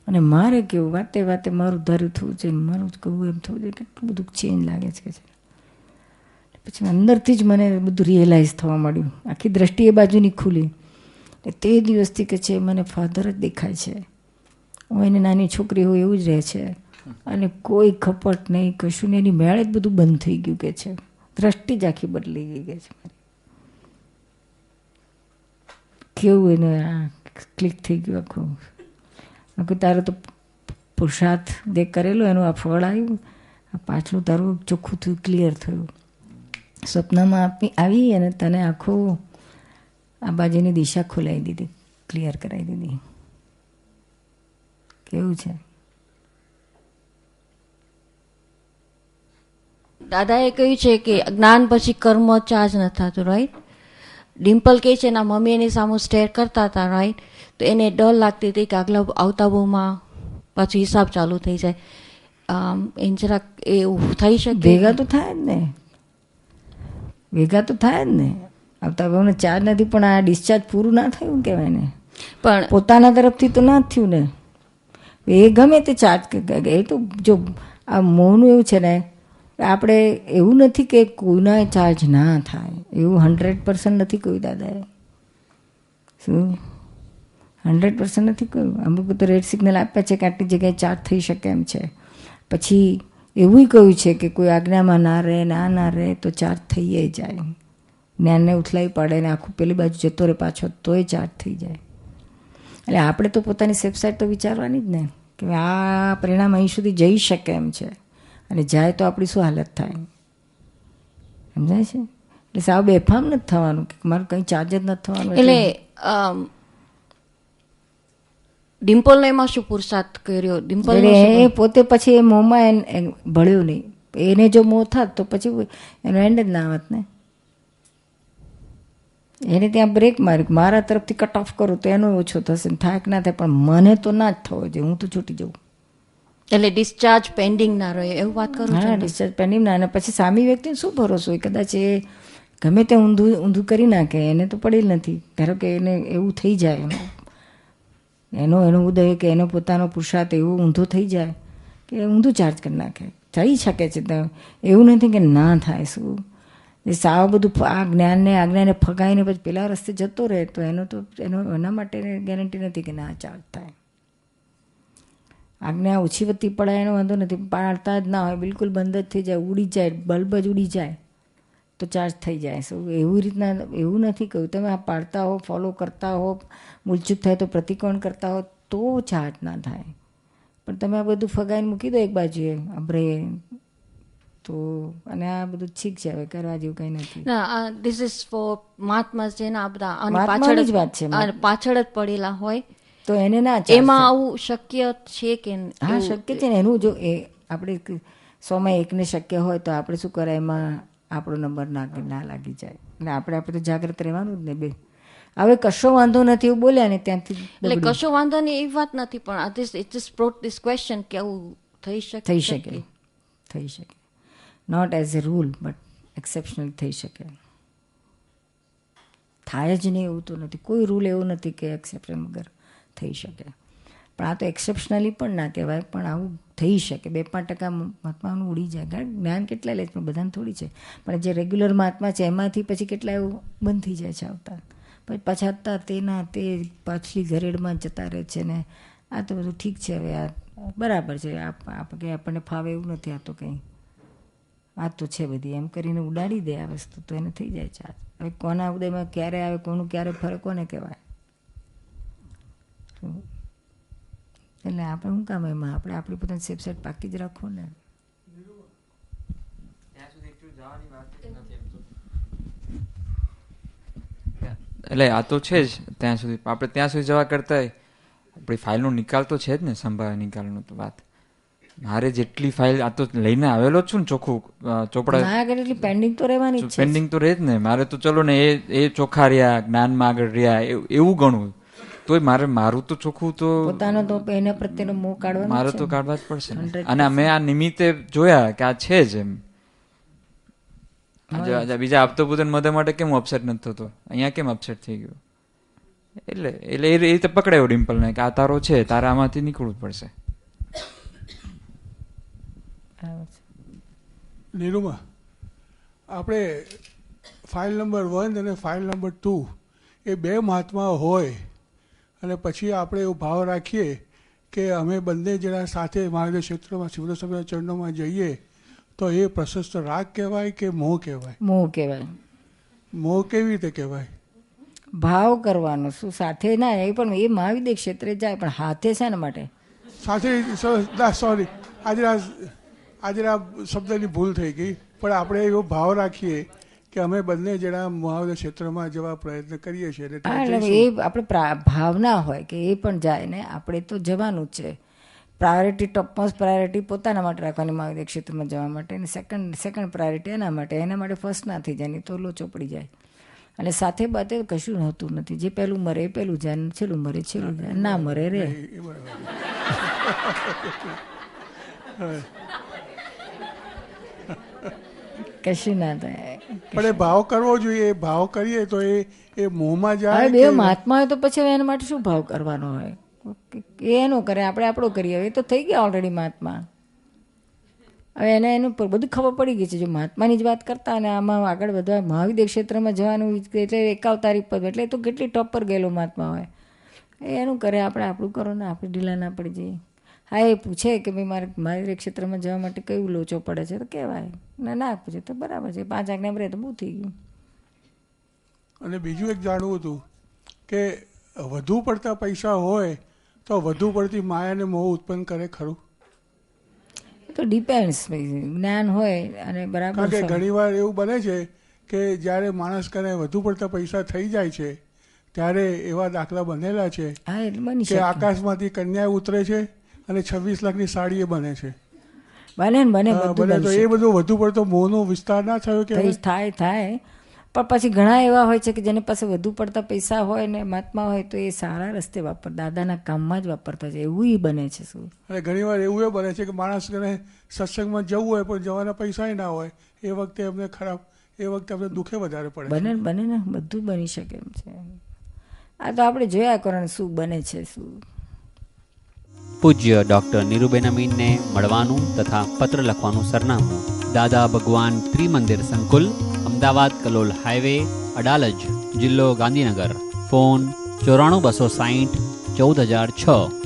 અને મારે કેવું વાતે વાતે મારું ધાર્યું થવું છે, મારું કહું એમ થવું છે, કેટલું બધું ચેન્જ લાગે છે કે છે. પછી અંદરથી જ મને બધું રિયલાઇઝ થવા મળ્યું, આખી દ્રષ્ટિ એ બાજુની ખુલી. તે દિવસથી કે છે મને ફાધર જ દેખાય છે, હું એની નાની છોકરી હોય એવું જ રહે છે, અને કોઈ ખપટ નહીં, કશું નહીં, એની મેળે જ બધું બંધ થઈ ગયું કે છે. દ્રષ્ટિ જ આખી બદલી ગઈ કે છે. કેવું એને ક્લિક થઈ ગયું આખું. તારો તો પુરુષાર્થ જે કરેલો એનું આ ફળ આવ્યું, પાછલું તારું ચોખ્ખું થયું, ક્લિયર થયું. સ્વપ્નમાં આવી અને તને આખું આ બાજુની દિશા ખોલાવી દીધી, ક્લિયર કરાવી દીધી. કેવું છે? દાદાએ કહ્યું છે કે જ્ઞાન પછી કર્મ ચાર્જ નથી થતું, રાઈટ? ડિમ્પલ કહે છે એના મમ્મી એની સામે સ્ટેર કરતા હતા, રાઈટ? તો એને ડર લાગતી હતી કે આગલા આવતા બહુમાં પાછું હિસાબ ચાલુ થઈ જાય. એને જરાક એવું થઈ શકે? ભેગા તો થાય જ ને, ભેગા તો થાય જ ને. આવતા બહુને ચાર્જ નથી, પણ આ ડિસ્ચાર્જ પૂરું ના થયું કહેવાય ને. પણ પોતાના તરફથી તો ના થયું ને. એ ગમે તે ચાર્જ, એ તો જો આ મોહનું એવું છે ને, આપણે એવું નથી કે કોઈના ચાર્જ ના થાય, એવું 100% નથી કોઈ દાદાએ. શું 100% નથી કહ્યું? અમુક તો રેડ સિગ્નલ આપ્યા છે કે આટલી જગ્યાએ ચાર્જ થઈ શકે એમ છે. પછી એવું કહ્યું છે કે કોઈ આજ્ઞામાં ના રહે, ના રહે તો ચાર્જ થઈ જાય. જ્ઞાનને ઉથલાઈ પડે ને આખું પેલી બાજુ જતો રહે પાછો, તોય ચાર્જ થઈ જાય. એટલે આપણે તો પોતાની સેફ સાઈડ તો વિચારવાની જ ને, કે આ પરિણામ અહીં સુધી જઈ શકે એમ છે, અને જાય તો આપણી શું હાલત થાય, સમજાય છે? એટલે સાવ બેફામ નથી થવાનું કે મારું કંઈ ચાર્જ જ નથી થવાનું. એટલે ડિમ્પલને એમાં શું પુરુષાર્થ કર્યો? ડિમ્પલ એ પોતે પછી એ મોંમાં ભળ્યું નહીં. એને જો મોં થાત તો પછી એનો એન્ડ જ ના આવત ને. એને ત્યાં બ્રેક માર્યું, મારા તરફથી કટ ઓફ કરું તો એનો ઓછો થશે, થાક ના થાય, પણ મને તો ના જ થવો જોઈએ, હું તો છૂટી જવું. એટલે ડિસ્ચાર્જ પેન્ડિંગ ના રહે એવું વાત કરું? હા, ડિસ્ચાર્જ પેન્ડિંગ ના. અને પછી સામી વ્યક્તિને શું ભરોસો હોય, કદાચ એ ગમે તે ઊંધું કરી નાખે, એને તો પડેલ નથી. ધારો કે એને એવું થઈ જાય, એનો ઉદય કે એનો પોતાનો પુરુષાર્થ એવું ઊંધો થઈ જાય કે ઊંધું ચાર્જ કરી નાખે, થઈ શકે છે. એવું નથી કે ના થાય. શું એ સાવ બધું આ આજ્ઞાને ફગાઈને પછી પેલા રસ્તે જતો રહે તો એના માટે ગેરંટી નથી કે ના ચાર્જ થાય. આજ્ઞા ઓછી વધતી પડે એનો વાંધો નથી, પાડતા જ ના હોય, બિલકુલ બંધ જ થઈ જાય, ઉડી જાય, બલ્બ જ ઉડી જાય તો ચાર્જ થઈ જાય. શું એવી રીતના એવું નથી કહ્યું. તમે આ પાડતા હો, ફોલો કરતા હો, મૂલચૂક થાય તો પ્રતિકોણ કરતા હો તો ચાર્જ ના થાય. પણ તમે આ બધું ફગાઈને મૂકી દો એક બાજુએ અભરે તો, અને આ બધું ઠીક છે, હવે કરવા જેવું કંઈ નથી. ધીસ ઇઝ ફોર મહાત્મા છે ને, આ બધા પાછળ જ વાત છે, પાછળ જ પડેલા હોય તો એને ના, એમાં આવું શક્ય છે કે? હા, શક્ય છે ને. એનું જો એ આપણે 100માં 1ને શક્ય હોય તો આપણે શું કરાય, એમાં આપણો નંબર ના લાગી જાય. એટલે આપણે તો જાગ્રત રહેવાનું જ ને. બે હવે કશો વાંધો નથી એવું બોલ્યા ને ત્યાંથી, એટલે કશો વાંધો નહીં એવી વાત નથી, પણ it just brought this question કે આવું થઈ શકે. થઈ શકે. Not as a rule but exceptional થઈ શકે. થાય જ નહીં એવું તો નથી, કોઈ રૂલ એવો નથી કે એક્સેપ્શન વગર થઈ શકે. પણ આ તો એક્સેપ્શનલી પણ ના કહેવાય, પણ આવું થઈ શકે. 2-5% મહાત્માનું ઉડી જાય. જ્ઞાન કેટલા લે પણ બધાને થોડી છે, પણ જે રેગ્યુલર મહાત્મા છે એમાંથી પછી કેટલા એવું બંધ થઈ જાય છે આવતા, પછી પાછા તે પાછલી ઘરેડમાં જતા રહે છે ને. આ તો બધું ઠીક છે, હવે આ બરાબર છે, આપણને ફાવે એવું નથી. આ તો કંઈ વાત તો છે બધી, એમ કરીને ઉડાડી દે આ વસ્તુ તો એને થઈ જાય ચાર્જ. હવે કોના ઉદયમાં ક્યારે આવે, કોનું ક્યારે ફરે, કોને કહેવાય? એટલે આપણે શું કામ એમાં, આપણે આપણી પોતાની સેફસાઇડ પાકી જ રાખો ને. એટલે આ તો છે જ, ત્યાં સુધી આપણે ત્યાં સુધી જવા કરતા આપણી ફાઇલનો નિકાલ તો છે જ ને, સંભાવ્ય નિકાલનો તો વાત. મારે જેટલી ફાઇલ આ તો લઈને આવેલો જ છું ને ચોખ્ખું ચોપડા, પેન્ડિંગ તો રહેવાની, પેન્ડિંગ તો રહે જ ને. મારે તો ચલો ને એ ચોખ્ખા રહ્યા, જ્ઞાનમાં આગળ રહ્યા એવું ગણવું, તોય મારે મારું તો ચોખ્ખું તો પોતાનો તો એના પ્રત્યેનો મોહ કાઢવાનો, મારે તો કાઢવા જ પડશે. અને અમે આ નિમિત્તે જોયા કે આ છે જ એમ. બીજા આપતો પૂતન મધા માટે કેમ અપસેટ નથી થતો, અહીંયા કેમ અપસેટ થઈ ગયો? એટલે એ રીતે પકડાયો ડિમ્પલને કે આ તારો છે, તારે આમાંથી નીકળવું પડશે. નીરુમા, આપણે ફાઇલ નંબર 1 અને ફાઇલ નંબર 2 એ બે મહાત્મા હોય અને પછી આપણે એવો ભાવ રાખીએ કે અમે બંને જણા સાથે મહાદેવ ક્ષેત્રમાં શિવરાજ સ્વામીના ચરણોમાં જઈએ, તો એ પ્રશસ્ત રાગ કહેવાય કે મોહ કહેવાય? મોહ કહેવાય. મોહ કેવી રીતે કહેવાય? ભાવ કરવાનો શું સાથે ના, એ પણ એ મહાવિદ્ય ક્ષેત્રે જાય પણ હાથે શાના માટે સાથે? સોરી, આજે આ શબ્દની ભૂલ થઈ ગઈ, પણ આપણે એવો ભાવ રાખીએ કે અમે બંને જણા મહાવિદ્ય ક્ષેત્રમાં જવા પ્રયત્ન કરીએ છીએ. એ આપણે ભાવના હોય કે એ પણ જાય ને, આપણે તો જવાનું જ છે. પ્રાયોરિટી, ટોપમોસ્ટ પ્રાયોરિટી પોતાના માટે રાખવાની મહાવિદ્ય ક્ષેત્રમાં જવા માટે, અને સેકન્ડ પ્રાયોરિટી એના માટે ફર્સ્ટ ના થઈ જાય, નહીં તો લોચો પડી જાય. અને સાથે બાતે કશું હોતું નથી, જે પહેલું મરે એ પહેલું જાય, છેલ્લું મરે છેલ્લું જાય, ના મરે રે. કશું ના થાય. પણ એ ભાવ કરવો જોઈએ, ભાવ કરીએ તો એ મોહમાં જાય. બે મહાત્મા હોય તો પછી એના માટે શું ભાવ કરવાનો હોય? એનો કરે, આપણે આપણો કરીએ. હવે તો થઈ ગયા ઓલરેડી મહાત્મા. હવે એને એનું બધું ખબર પડી ગઈ છે. જો મહાત્માની જ વાત કરતા અને આમાં આગળ વધવા મહાવિદ્ય ક્ષેત્રમાં જવાનું એટલે 51 પદ, એટલે તો કેટલી ટોપ પર ગયેલો મહાત્મા હોય. એનું કરે, આપણે આપણું કરો ને, આપણે ઢીલા ના પડી જઈએ. હા, એ પૂછે કે ભાઈ મારે મહાવિદ્ય ક્ષેત્રમાં જવા માટે કયું લોચો પડે છે તો કહેવાય, ના પૂછે તો બરાબર છે, 5 આજ્ઞા રહે તો બહુ થઈ ગયું. અને બીજું એક જાણવું હતું કે વધુ પડતા પૈસા હોય તો વધુ પડતી માયાને મોહ ઉત્પન્ન કરે ખરું? તો ડિપેન્ડ્સ, જ્ઞાન હોય અને બરાબર. કારણ કે ઘણીવાર એવું બને છે કે જ્યારે માણસ કને વધુ પડતા પૈસા થઈ જાય છે ત્યારે એવા દાખલા બનેલા છે કે આકાશમાંથી કન્યા ઉતરે છે અને 26 લાખની સાડી એ બને છે. બને તો એ બધું વધુ પડતો મોહનો વિસ્તાર ના થયો કે? થાય પણ પછી ઘણા એવા હોય છે કે જેને પાસે વધુ પડતા પૈસા હોય ને મહાત્મા હોય તો એ સારા રસ્તે દાદાના કામમાં જ વાપરતા છે, એવું બને છે. શું? અને ઘણી વાર એવું એ બને છે કે માણસને સત્સંગમાં જવું હોય પણ જવાના પૈસા ના હોય, એ વખતે એમને ખરાબ, એ વખતે અમને દુઃખે વધારે પડે. બને ને, બધું બની શકે એમ છે. આ તો આપણે જોયા કરવાનું શું બને છે. શું પૂજ્ય ડૉક્ટર નીરુબેન અમીનને મળવાનું તથા પત્ર લખવાનું સરનામું: દાદા ભગવાન ત્રિમંદિર સંકુલ, અમદાવાદ કલોલ હાઈવે, અડાલજ, જિલ્લો ગાંધીનગર. ફોન 94 260 14006.